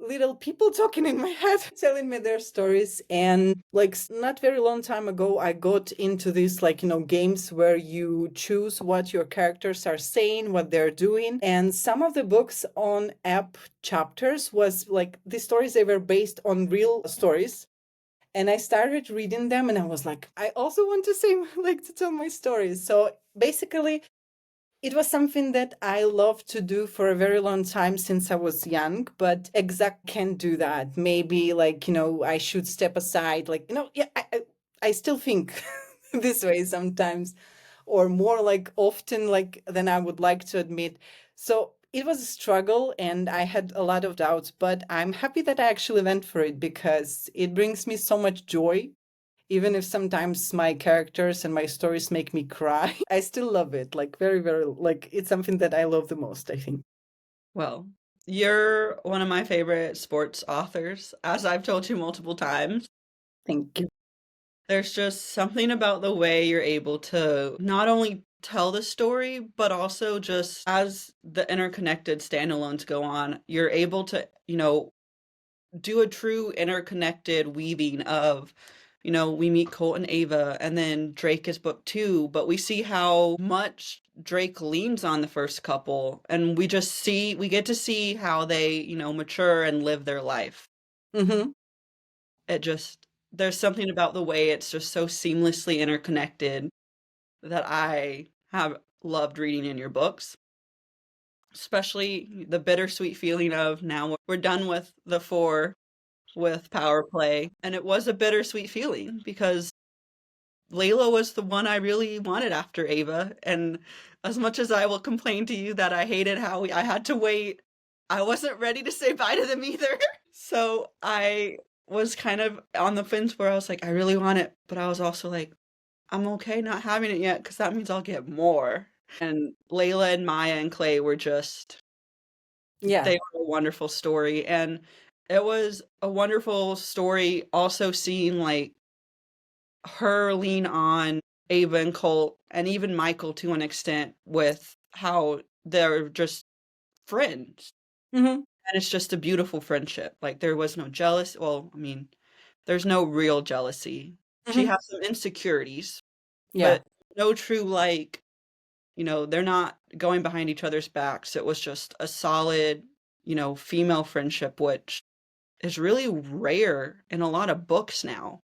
little people talking in my head telling me their stories. And like not very long time ago I got into these like games where you choose what your characters are saying, what they're doing. And some of the books on app chapters was like the stories, they were based on real stories. And I started reading them and I was like, I also want to say like to tell my stories. So basically it was something that I loved to do for a very long time since I was young, but exact can't do that. Maybe like, I should step aside. Like, yeah, I still think this way sometimes, or more like often like than I would like to admit. So it was a struggle and I had a lot of doubts, but I'm happy that I actually went for it because it brings me so much joy. Even if sometimes my characters and my stories make me cry, I still love it. Like very, very, like it's something that I love the most, I think. Well, you're one of my favorite sports authors, as I've told you multiple times. Thank you. There's just something about the way you're able to not only tell the story, but also just as the interconnected standalones go on, you're able to, do a true interconnected weaving of, we meet Colt and Ava, and then Drake is book two, but we see how much Drake leans on the first couple, and we get to see how they, mature and live their life. Mm-hmm. It just, there's something about the way it's just so seamlessly interconnected that I have loved reading in your books. Especially the bittersweet feeling of now we're done with the four with power play. And it was a bittersweet feeling because Layla was the one I really wanted after Ava. And as much as I will complain to you that I hated how I had to wait, I wasn't ready to say bye to them either. So I was kind of on the fence where I was like, I really want it. But I was also like, I'm okay not having it yet because that means I'll get more. And Layla and Maya and Clay were just, Yeah. they were a wonderful story. And it was a wonderful story also seeing like her lean on Ava and Colt and even Michael to an extent with how they're just friends. Mm-hmm. And it's just a beautiful friendship. Like there was no jealous. Well, I mean, there's no real jealousy. She Mm-hmm. has some insecurities, Yeah. but no true like, they're not going behind each other's backs. It was just a solid, female friendship, which is really rare in a lot of books now.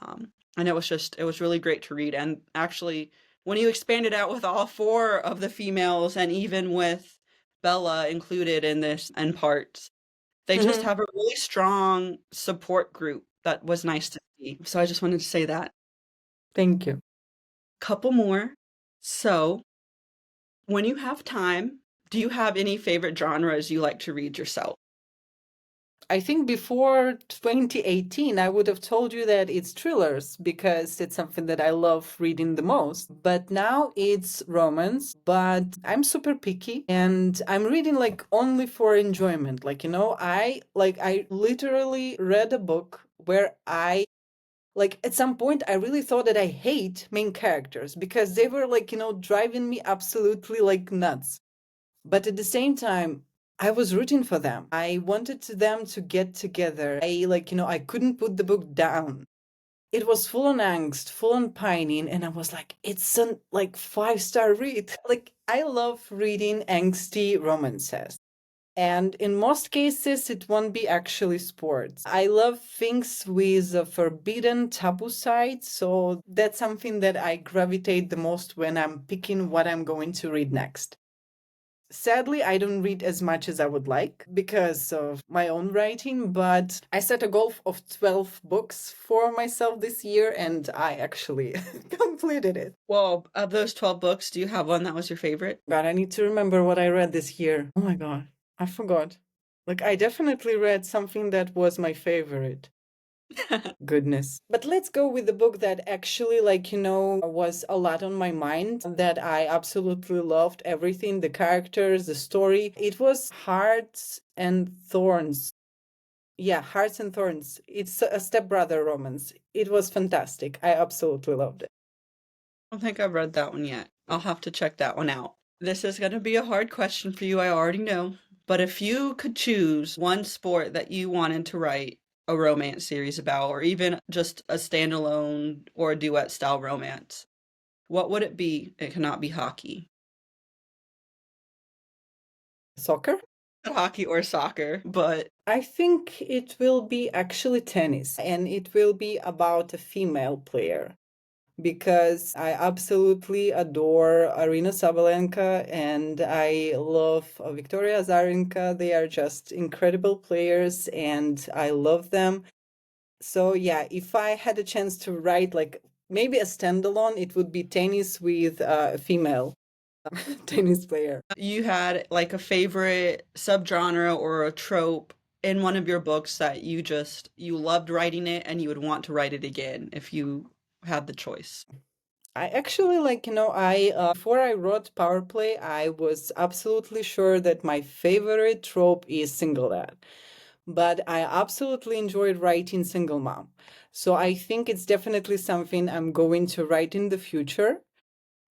And it was really great to read. And actually, when you expand it out with all four of the females and even with Bella included in this and parts, they just Mm-hmm. have a really strong support group that was nice to see. So I just wanted to say that. Thank you. Couple more. So, when you have time, do you have any favorite genres you like to read yourself? I think before 2018, I would have told you that it's thrillers because it's something that I love reading the most. But now it's romance, but I'm super picky and I'm reading like only for enjoyment. I literally read a book where like at some point I really thought that I hate main characters because they were like, driving me absolutely like nuts. But at the same time, I was rooting for them. I wanted them to get together. I couldn't put the book down. It was full on angst, full on pining, and I was like, it's a like 5-star read. Like I love reading angsty romances. And in most cases, it won't be actually sports. I love things with a forbidden taboo side, so that's something that I gravitate the most when I'm picking what I'm going to read next. Sadly, I don't read as much as I would like because of my own writing, but I set a goal of 12 books for myself this year, and I actually completed it. Well, of those 12 books, do you have one that was your favorite? God, I need to remember what I read this year. Oh my God, I forgot. Like, I definitely read something that was my favorite. Goodness. But let's go with the book that actually, was a lot on my mind, that I absolutely loved everything, the characters, the story. It was Hearts and Thorns. Yeah, Hearts and Thorns. It's a stepbrother romance. It was fantastic. I absolutely loved it. I don't think I've read that one yet. I'll have to check that one out. This is going to be a hard question for you, I already know. But if you could choose one sport that you wanted to write a romance series about, or even just a standalone or a duet style romance, what would it be? It cannot be hockey. Soccer? Hockey or soccer, but I think it will be actually tennis, and it will be about a female player, because I absolutely adore Arina Sabalenka and I love Victoria Azarenka. They are just incredible players and I love them. So yeah, if I had a chance to write like maybe a standalone, it would be tennis with a female tennis player. you had like a favorite subgenre or a trope in one of your books that you loved writing it and you would want to write it again if you had the choice. I actually before I wrote Power Play, I was absolutely sure that my favorite trope is single dad. But I absolutely enjoyed writing single mom. So I think it's definitely something I'm going to write in the future.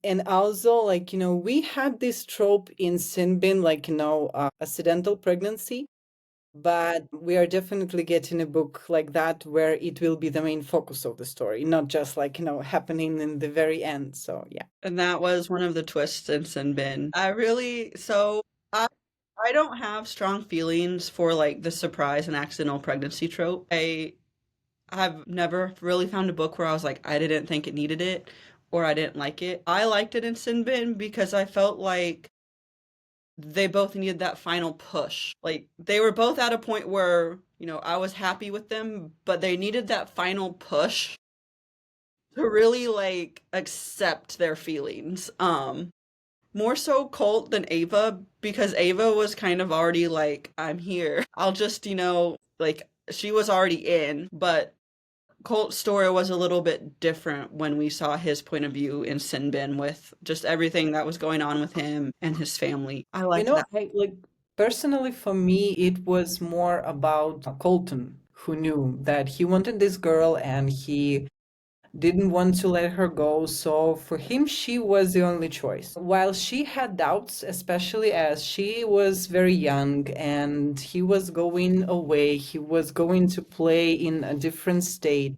And also, we had this trope in Sinbin, accidental pregnancy, but we are definitely getting a book like that where it will be the main focus of the story, not just happening in the very end. So yeah. And that was one of the twists in Sin Bin. I don't have strong feelings for like the surprise and accidental pregnancy trope. I've never really found a book where I was like, I didn't think it needed it or I didn't like it. I liked it in Sin Bin because I felt like they both needed that final push. Like they were both at a point where, I was happy with them, but they needed that final push to really like accept their feelings. More so Colt than Ava because Ava was kind of already like, I'm here. I'll just, like she was already in, but Colt's story was a little bit different when we saw his point of view in Sin Bin with just everything that was going on with him and his family. I liked that. Personally for me, it was more about Colton, who knew that he wanted this girl and he didn't want to let her go. So for him, she was the only choice. While she had doubts, especially as she was very young and he was going away, he was going to play in a different state.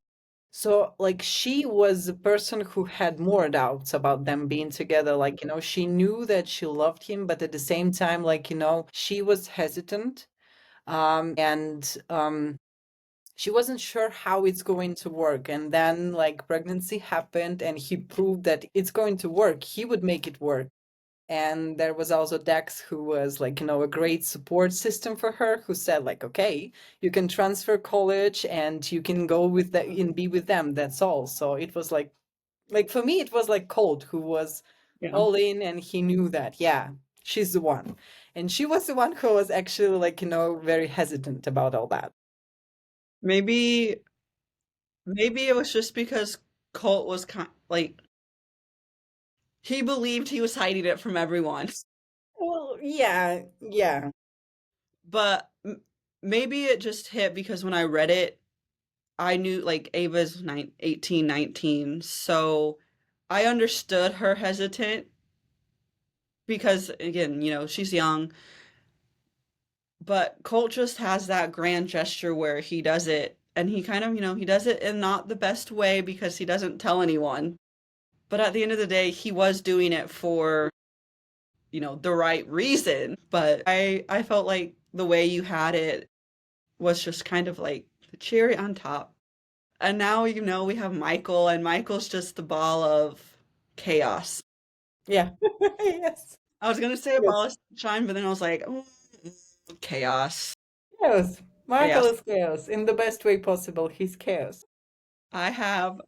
So, she was the person who had more doubts about them being together. She knew that she loved him, but at the same time, she was hesitant. And she wasn't sure how it's going to work. And then, pregnancy happened, and he proved that it's going to work. He would make it work. And there was also Dex, who was a great support system for her, who said okay, you can transfer college and you can go with that and be with them. That's all. So it was for me, it was Colt, who was Yeah. all in, and he knew that, yeah, she's the one. And she was the one who was actually very hesitant about all that. Maybe maybe it was just because Colt was like he believed he was hiding it from everyone. Well, yeah, yeah. But maybe it just hit because when I read it, I knew like Ava's 18, 19, so I understood her hesitant because again, she's young, but Colt just has that grand gesture where he does it and he kind of, he does it in not the best way because he doesn't tell anyone. But at the end of the day, he was doing it for the right reason, but I felt like the way you had it was just kind of like the cherry on top. And now, we have Michael, and Michael's just the ball of chaos. Yeah. Yes. I was gonna say a Yes. ball of sunshine, but then I was like, chaos. Chaos. Michael Chaos. is chaos in the best way possible. He's chaos. I have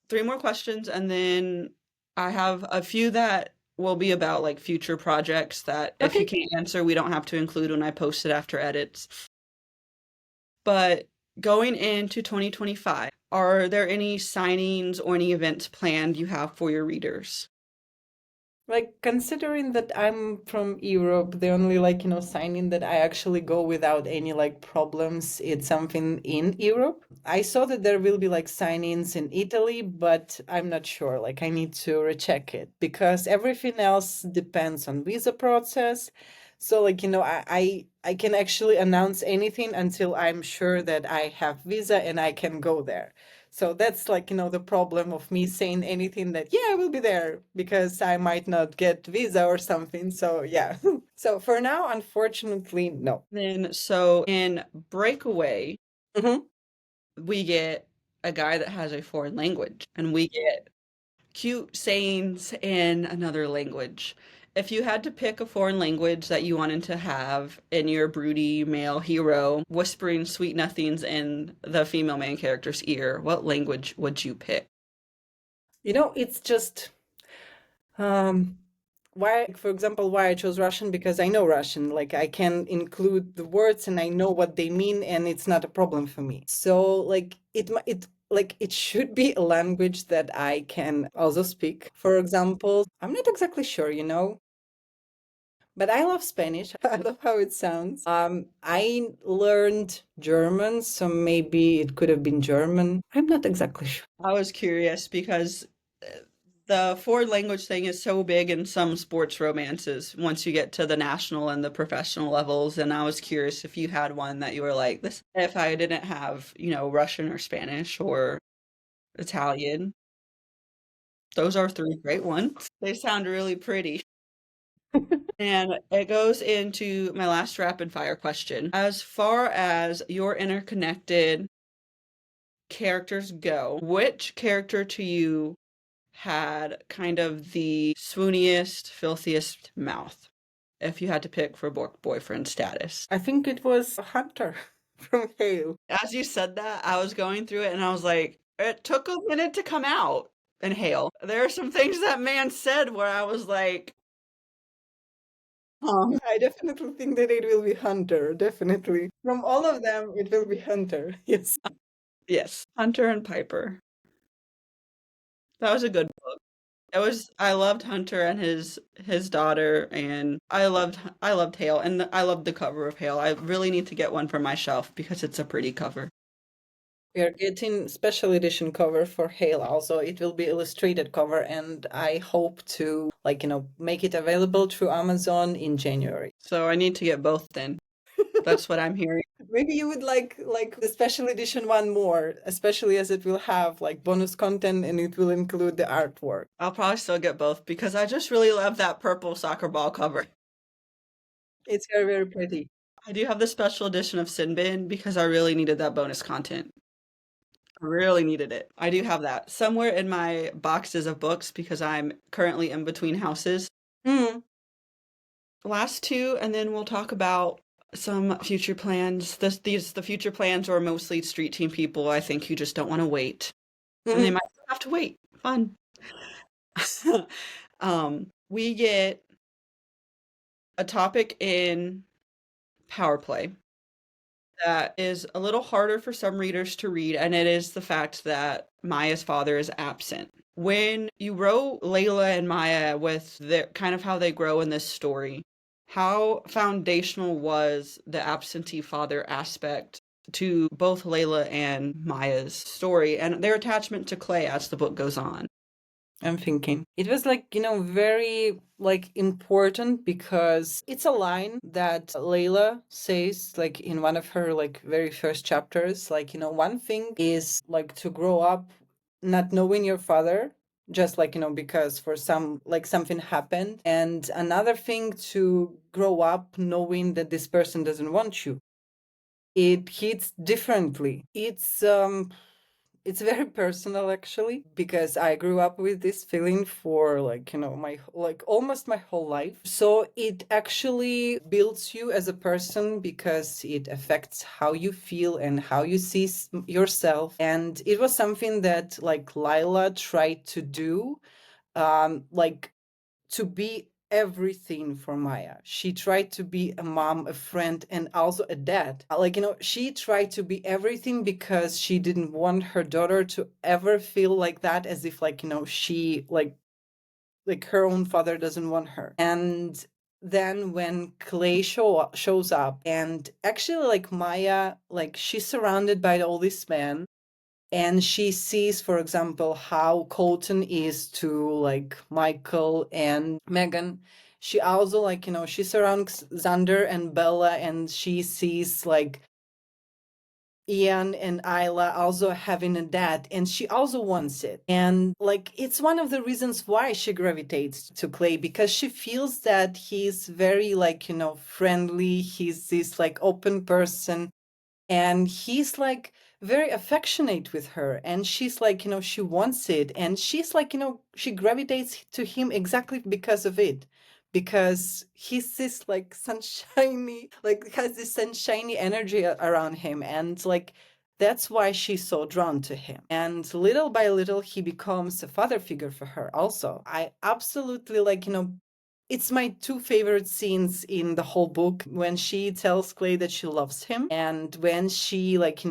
three more questions, and then I have a few that will be about like future projects that if you Okay. can't answer, we don't have to include when I post it after edits. But going into 2025, are there any signings or any events planned you have for your readers? Like, considering that I'm from Europe, the only signing that I actually go without any problems, it's something in Europe. I saw that there will be signings in Italy, but I'm not sure. I need to recheck it because everything else depends on visa process. So I can actually announce anything until I'm sure that I have visa and I can go there. So that's the problem of me saying anything that, yeah, I will be there because I might not get visa or something. So yeah. So for now, unfortunately, no. Then, so in Breakaway, Hmm. we get a guy that has a foreign language, and we get cute sayings in another language. If you had to pick a foreign language that you wanted to have in your broody male hero whispering sweet nothings in the female main character's ear, what language would you pick? It's just why, for example, why I chose Russian, because I know Russian. I can include the words and I know what they mean, and it's not a problem for me. So it should be a language that I can also speak. For example, I'm not exactly sure. But I love Spanish. I love how it sounds. I learned German, so maybe it could have been German. I'm not exactly sure. I was curious because the foreign language thing is so big in some sports romances once you get to the national and the professional levels. And I was curious if you had one that you were like, this, if I didn't have, Russian or Spanish or Italian. Those are three great ones. They sound really pretty. And it goes into my last rapid fire question. As far as your interconnected characters go, which character to you had kind of the swooniest, filthiest mouth, if you had to pick for boyfriend status? I think it was Hunter from Hale. As you said that, I was going through it and I was like, it took a minute to come out in Hale. There are some things that man said where I was like, I definitely think that it will be Hunter. Definitely. From all of them, it will be Hunter. Yes. yes, Hunter and Piper. That was a good book. I loved Hunter and his daughter, and I loved Hale, and I loved the cover of Hale. I really need to get one for my shelf because it's a pretty cover. We are getting special edition cover for Hale also. It will be illustrated cover, and I hope to make it available through Amazon in January. So I need to get both then. That's what I'm hearing. Maybe you would like the special edition one more, especially as it will have bonus content and it will include the artwork. I'll probably still get both because I just really love that purple soccer ball cover. It's very, very pretty. I do have the special edition of Sinbin because I really needed that bonus content. I really needed it. I do have that somewhere in my boxes of books because I'm currently in between houses. Mm. Last two, and then we'll talk about some future plans. The future plans are mostly street team people, I think, who just don't want to wait. And they Mhm. might have to wait. Fun. We get a topic in Power Play that is a little harder for some readers to read, and it is the fact that Maya's father is absent. When you wrote Layla and Maya with the kind of how they grow in this story, how foundational was the absentee father aspect to both Layla and Maya's story and their attachment to Clay as the book goes on? I'm thinking. It was very important because it's a line that Layla says in one of her very first chapters. One thing is to grow up not knowing your father, just like, because for some, like something happened. And another thing, to grow up knowing that this person doesn't want you. It hits differently. It's very personal, actually, because I grew up with this feeling for like, my like almost my whole life. So it actually builds you as a person because it affects how you feel and how you see yourself. And it was something that like Lila tried to do, like to be everything for Maya. She tried to be a mom, a friend, and also a dad. Like, she tried to be everything because she didn't want her daughter to ever feel like that, as if like, she like her own father doesn't want her. And then when Clay shows up, and actually like Maya, like she's surrounded by all these men, and she sees, for example, how Colton is to like Michael and Megan. She also like, she surrounds Xander and Bella, and she sees like Ian and Isla also having a dad, and she also wants it. And like, it's one of the reasons why she gravitates to Clay, because she feels that he's very like, friendly. He's this like open person, and he's like very affectionate with her, and she's like, she wants it, and she's like, she gravitates to him exactly because of it, because he's this like sunshiny, like has this sunshiny energy around him, and like that's why she's so drawn to him. And little by little he becomes a father figure for her also. I absolutely like, it's my two favorite scenes in the whole book, when she tells Clay that she loves him, and when she like,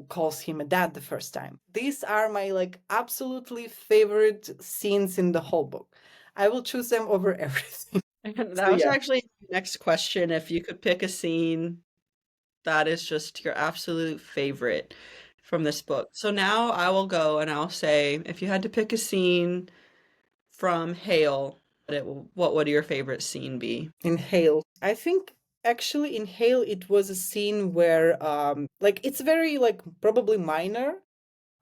calls him a dad the first time. These are my like absolutely favorite scenes in the whole book. I will choose them over everything. So That was yeah. actually the next question. If you could pick a scene that is just your absolute favorite from this book. So now I will go and I'll say, if you had to pick a scene from Hale, what would your favorite scene be? In Hale, I think actually in Hale it was a scene where like it's very like probably minor,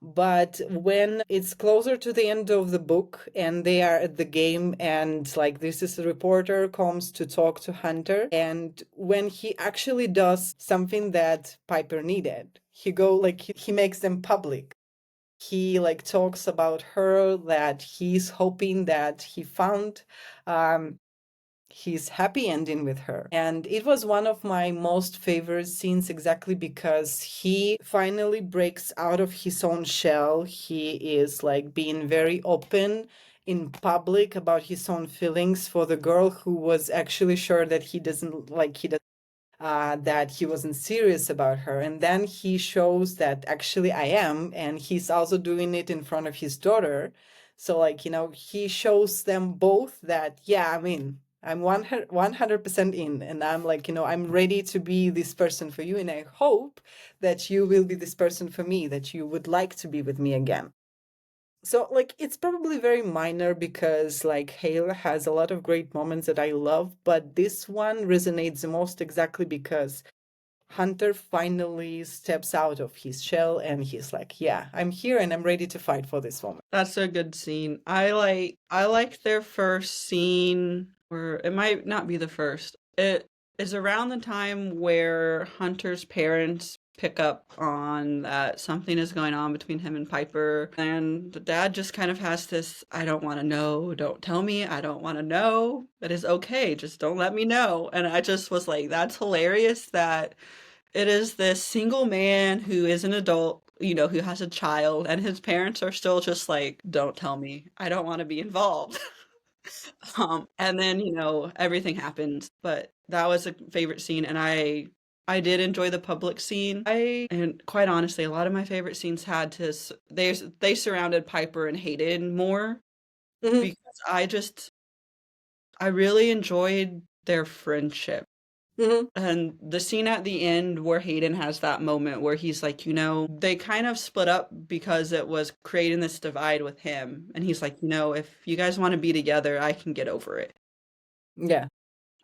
but when it's closer to the end of the book and they are at the game, and like this is a reporter comes to talk to Hunter, and when he actually does something that Piper needed, he makes them public. He like talks about her, that he's hoping that he found um his happy ending with her. And it was one of my most favorite scenes, exactly because he finally breaks out of his own shell. He is like being very open in public about his own feelings for the girl who was actually sure that he doesn't like, that he wasn't serious about her. And then he shows that actually I am, and he's also doing it in front of his daughter. So like, he shows them both that, yeah, I mean, I'm 100% in, and I'm like, I'm ready to be this person for you, and I hope that you will be this person for me, that you would like to be with me again. So like, it's probably very minor because like Hale has a lot of great moments that I love, but this one resonates the most exactly because Hunter finally steps out of his shell and he's like, yeah, I'm here and I'm ready to fight for this woman. That's a good scene. I like their first scene, or it might not be the first. It is around the time where Hunter's parents pick up on that something is going on between him and Piper, and the dad just kind of has this, I don't want to know, don't tell me, I don't want to know. It is okay, just don't let me know. And I just was like, that's hilarious that it is this single man who is an adult, who has a child, and his parents are still just like, don't tell me. I don't want to be involved. And then, everything happens. But that was a favorite scene, and I did enjoy the public scene. And quite honestly, a lot of my favorite scenes they surrounded Piper and Hayden more, Mhm. because I really enjoyed their friendship. Mhm. And the scene at the end where Hayden has that moment where he's like, they kind of split up because it was creating this divide with him. And he's like, if you guys want to be together, I can get over it. Yeah.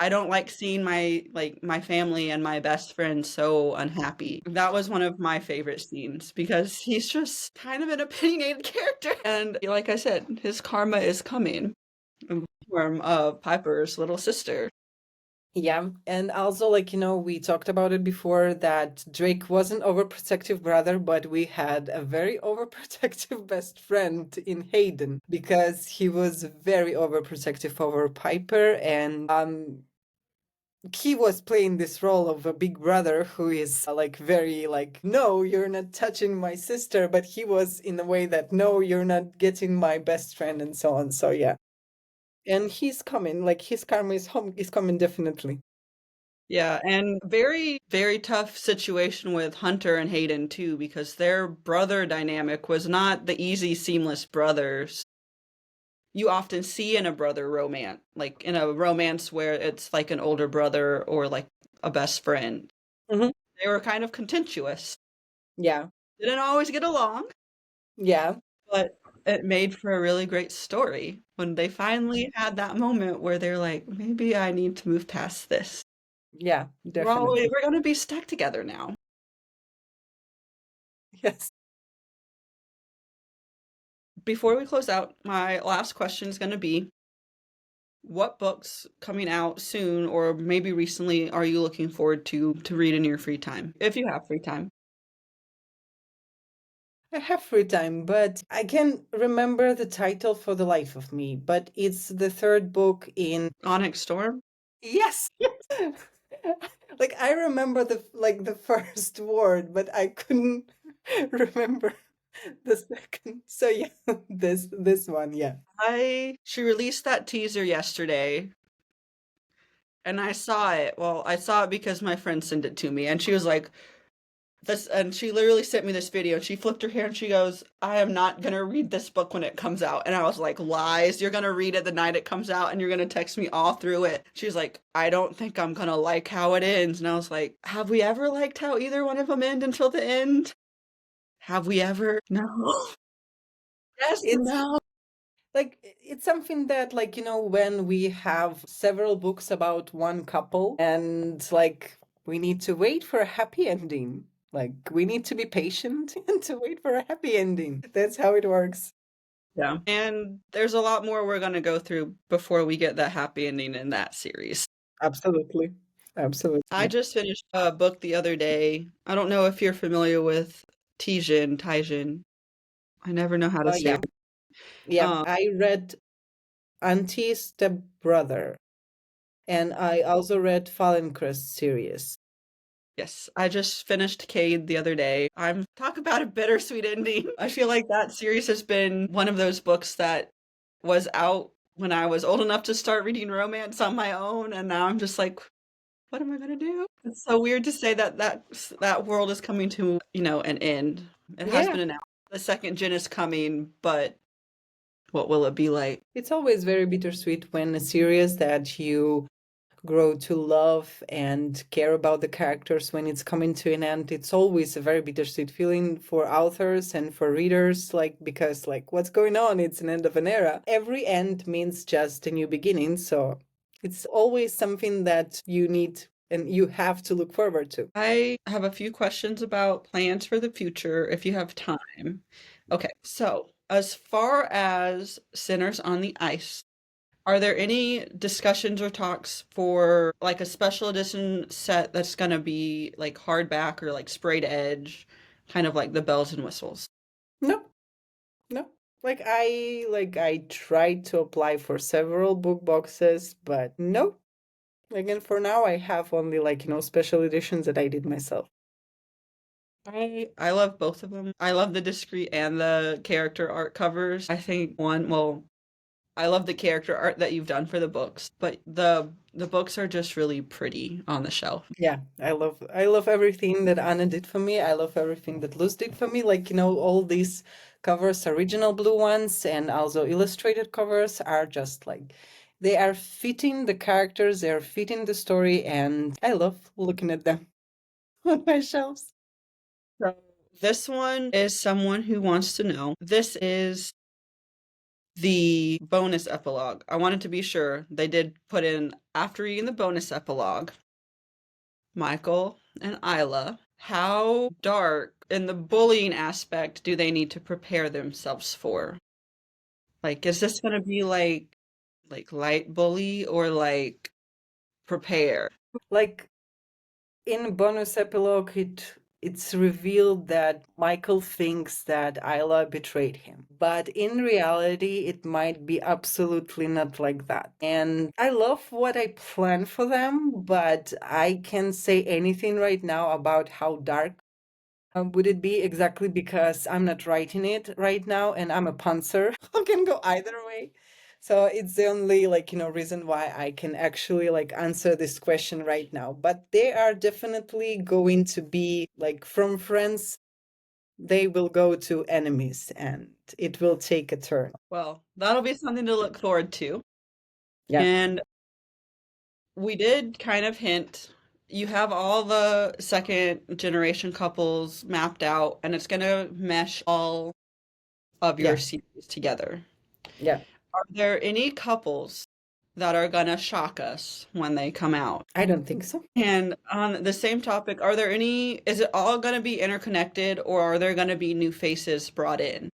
I don't like seeing my family and my best friend so unhappy. That was one of my favorite scenes because he's just kind of an opinionated character. And like I said, his karma is coming in the form of Piper's little sister. Yeah, and also, like, we talked about it before that Drake was an overprotective brother, but we had a very overprotective best friend in Hayden because he was very overprotective over Piper, and he was playing this role of a big brother who is like very like, no, you're not touching my sister, but he was in a way that, no, you're not getting my best friend, and so on. So yeah, and he's coming, like his karma is coming definitely. Yeah, and very, very tough situation with Hunter and Hayden too, because their brother dynamic was not the easy, seamless brothers you often see in a brother romance, like in a romance where it's like an older brother or like a best friend. Mhm. They were kind of contentious. Yeah, Didn't always get along, yeah, but it made for a really great story when they finally had that moment where they're like, maybe I need to move past this. yeah, definitely. We're gonna be stuck together now. Yes. Before we close out, my last question is gonna be, what books coming out soon or maybe recently are you looking forward to read in your free time, if you have free time? I have free time, but I can't remember the title for the life of me, but it's the third book in. Onyx Storm? Yes. Like I remember the first word, but I couldn't remember the second. So yeah, this one, yeah. She released that teaser yesterday and I saw it. Well, I saw it because my friend sent it to me and she was like, this, and she literally sent me this video and she flipped her hair and she goes, I am not gonna read this book when it comes out. And I was like, lies, you're gonna read it the night it comes out and you're gonna text me all through it. She's like, I don't think I'm gonna like how it ends. And I was like, have we ever liked how either one of them end until the end? Have we ever? No. Yes, It's no. like it's something that, like, when we have several books about one couple and like we need to wait for a happy ending. Like we need to be patient and to wait for a happy ending. That's how it works. Yeah. And there's a lot more we're gonna go through before we get that happy ending in that series. Absolutely. I Absolutely. just finished a book the other day. I don't know if you're familiar with Taijin. I never know how to say Yeah. it. Yeah. Um, I read Auntie Stepbrother, and I also read Fallen Crest series. yes, I just finished Cade the other day. I'm talk about a bittersweet ending. I feel like that series has been one of those books that was out when I was old enough to start reading romance on my own, and now I'm just like, what am I gonna do? It's so weird to say that world is coming to, an end. It has Yeah. been announced. The second gen is coming, but what will it be like? It's always very bittersweet when a series that you grow to love and care about the characters, when it's coming to an end, it's always a very bittersweet feeling for authors and for readers, like, because like what's going on, it's an end of an era. Every end means just a new beginning, so it's always something that you need and you have to look forward to. I have a few questions about plans for the future if you have time. Okay, so as far as Sinners on the Ice, are there any discussions or talks for like a special edition set that's gonna be like hardback or like sprayed edge, kind of like the bells and whistles? No, no. Like I tried to apply for several book boxes, but no. Again, for now, I have only like, special editions that I did myself. I love both of them. I love the discreet and the character art covers. I think I love the character art that you've done for the books, but the books are just really pretty on the shelf. Yeah, I love everything that Anna did for me. I love everything that Luz did for me. Like, all these covers, original blue ones and also illustrated covers are just like they are fitting the characters, they are fitting the story, and I love looking at them on my shelves. So this one is someone who wants to know. This is the bonus epilogue. I wanted to be sure they did put in, after reading the bonus epilogue, Michael and Isla, how dark in the bullying aspect do they need to prepare themselves for? Like, is this gonna be like light bully or like prepare? Like in bonus epilogue, it's revealed that Michael thinks that Isla betrayed him. But in reality, it might be absolutely not like that. And I love what I plan for them, but I can't say anything right now about how dark would it be, exactly because I'm not writing it right now and I'm a pantser. I can go either way. So it's the only reason why I can actually answer this question right now. But they are definitely going to be like from friends, they will go to enemies and it will take a turn. Well, that'll be something to look forward to. Yeah. And we did kind of hint, you have all the second generation couples mapped out, and it's gonna mesh all of your Yeah. series together. Yeah. Are there any couples that are gonna shock us when they come out? I don't think so. And on the same topic, are there any, is it all gonna be interconnected, or are there gonna be new faces brought in?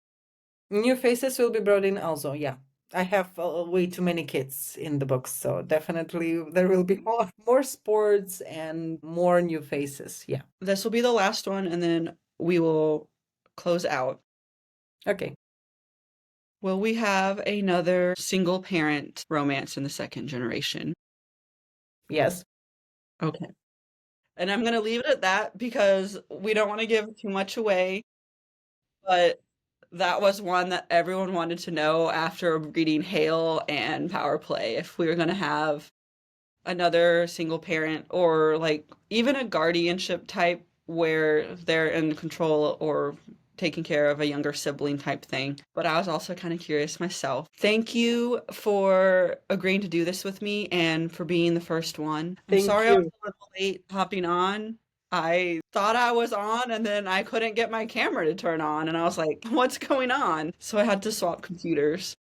New faces will be brought in also, yeah. I have way too many kids in the books, so definitely there will be more sports and more new faces. Yeah. This will be the last one, and then we will close out. Okay. Will we have another single parent romance in the second generation? Yes. Okay. And I'm gonna leave it at that because we don't want to give too much away, but that was one that everyone wanted to know after reading Hail and Power Play, if we were gonna have another single parent or like even a guardianship type where they're in control or taking care of a younger sibling type thing. But I was also kind of curious myself. Thank you for agreeing to do this with me and for being the first one. I'm Thank sorry I was you. a little late hopping on. I thought I was on and then I couldn't get my camera to turn on and I was like, what's going on? So I had to swap computers.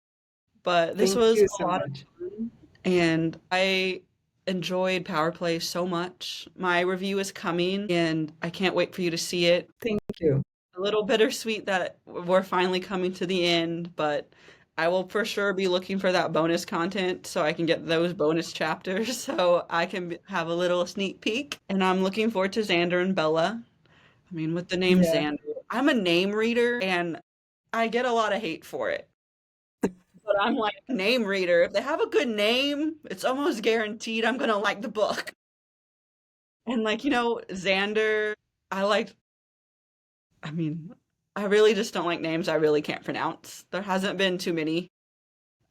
But this Thank was you a so lot of much. fun and I enjoyed Power Play so much. My review is coming and I can't wait for you to see it. Thank you. A little bittersweet that we're finally coming to the end, but I will for sure be looking for that bonus content so I can get those bonus chapters so I can have a little sneak peek. And I'm looking forward to Xander and Bella. I mean, with the name Yeah. Xander, I'm a name reader and I get a lot of hate for it. But I'm like, name reader. If they have a good name, it's almost guaranteed I'm gonna like the book. And like, Xander, I like, I mean, I really just don't like names I really can't pronounce. There hasn't been too many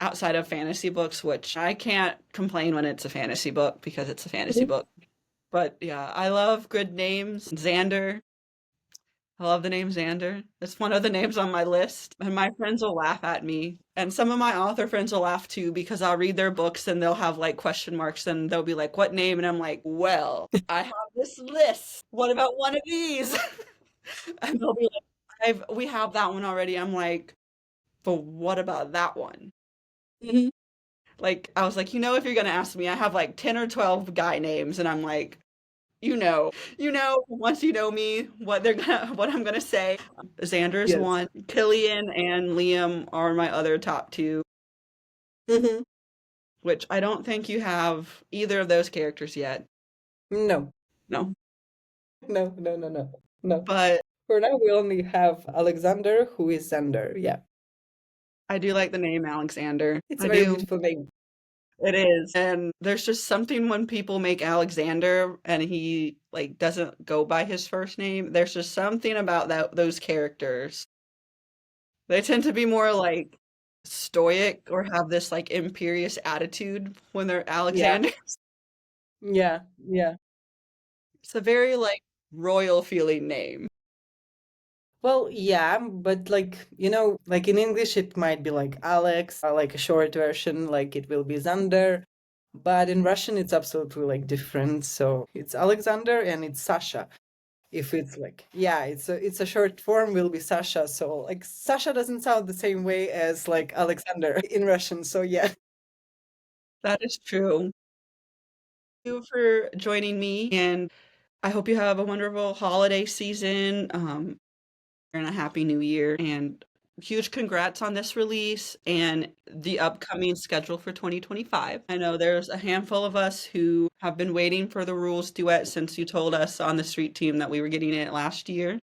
outside of fantasy books, which I can't complain when it's a fantasy book because it's a fantasy Mhm. book. But yeah, I love good names. Xander, I love the name Xander. It's one of the names on my list, and my friends will laugh at me. And some of my author friends will laugh too because I'll read their books and they'll have like question marks and they'll be like, "What name?" And I'm like, "Well, I have this list. What about one of these?" And they'll be like, we have that one already." I'm like, "But what about that one?" Mhm. Like I was like, if you're gonna ask me, I have like 10 or 12 guy names, and I'm like, once you know me, what I'm gonna say. Xander's Yes. one. Killian and Liam are my other top two, Mhm. which I don't think you have either of those characters yet. No. No. No, no, no, no. No. But For now, we only have Alexander, who is Xander. Yeah. I do like the name Alexander. It's a I very do. beautiful name. It is. And there's just something when people make Alexander and he like doesn't go by his first name. There's just something about those characters. They tend to be more like stoic or have this like imperious attitude when they're Yeah. Alexander. Yeah. Yeah. It's a very like royal feeling name. Well, yeah, but like in English, it might be like Alex, or like a short version, like it will be Xander. But in Russian, it's absolutely like different. So it's Alexander and it's Sasha. If it's like, yeah, it's a short form will be Sasha. So like Sasha doesn't sound the same way as like Alexander in Russian. So yeah. That is true. Thank you for joining me, and I hope you have a wonderful holiday season, and a happy new year. And huge congrats on this release and the upcoming schedule for 2025. I know there's a handful of us who have been waiting for the Rules duet since you told us on the street team that we were getting it last year.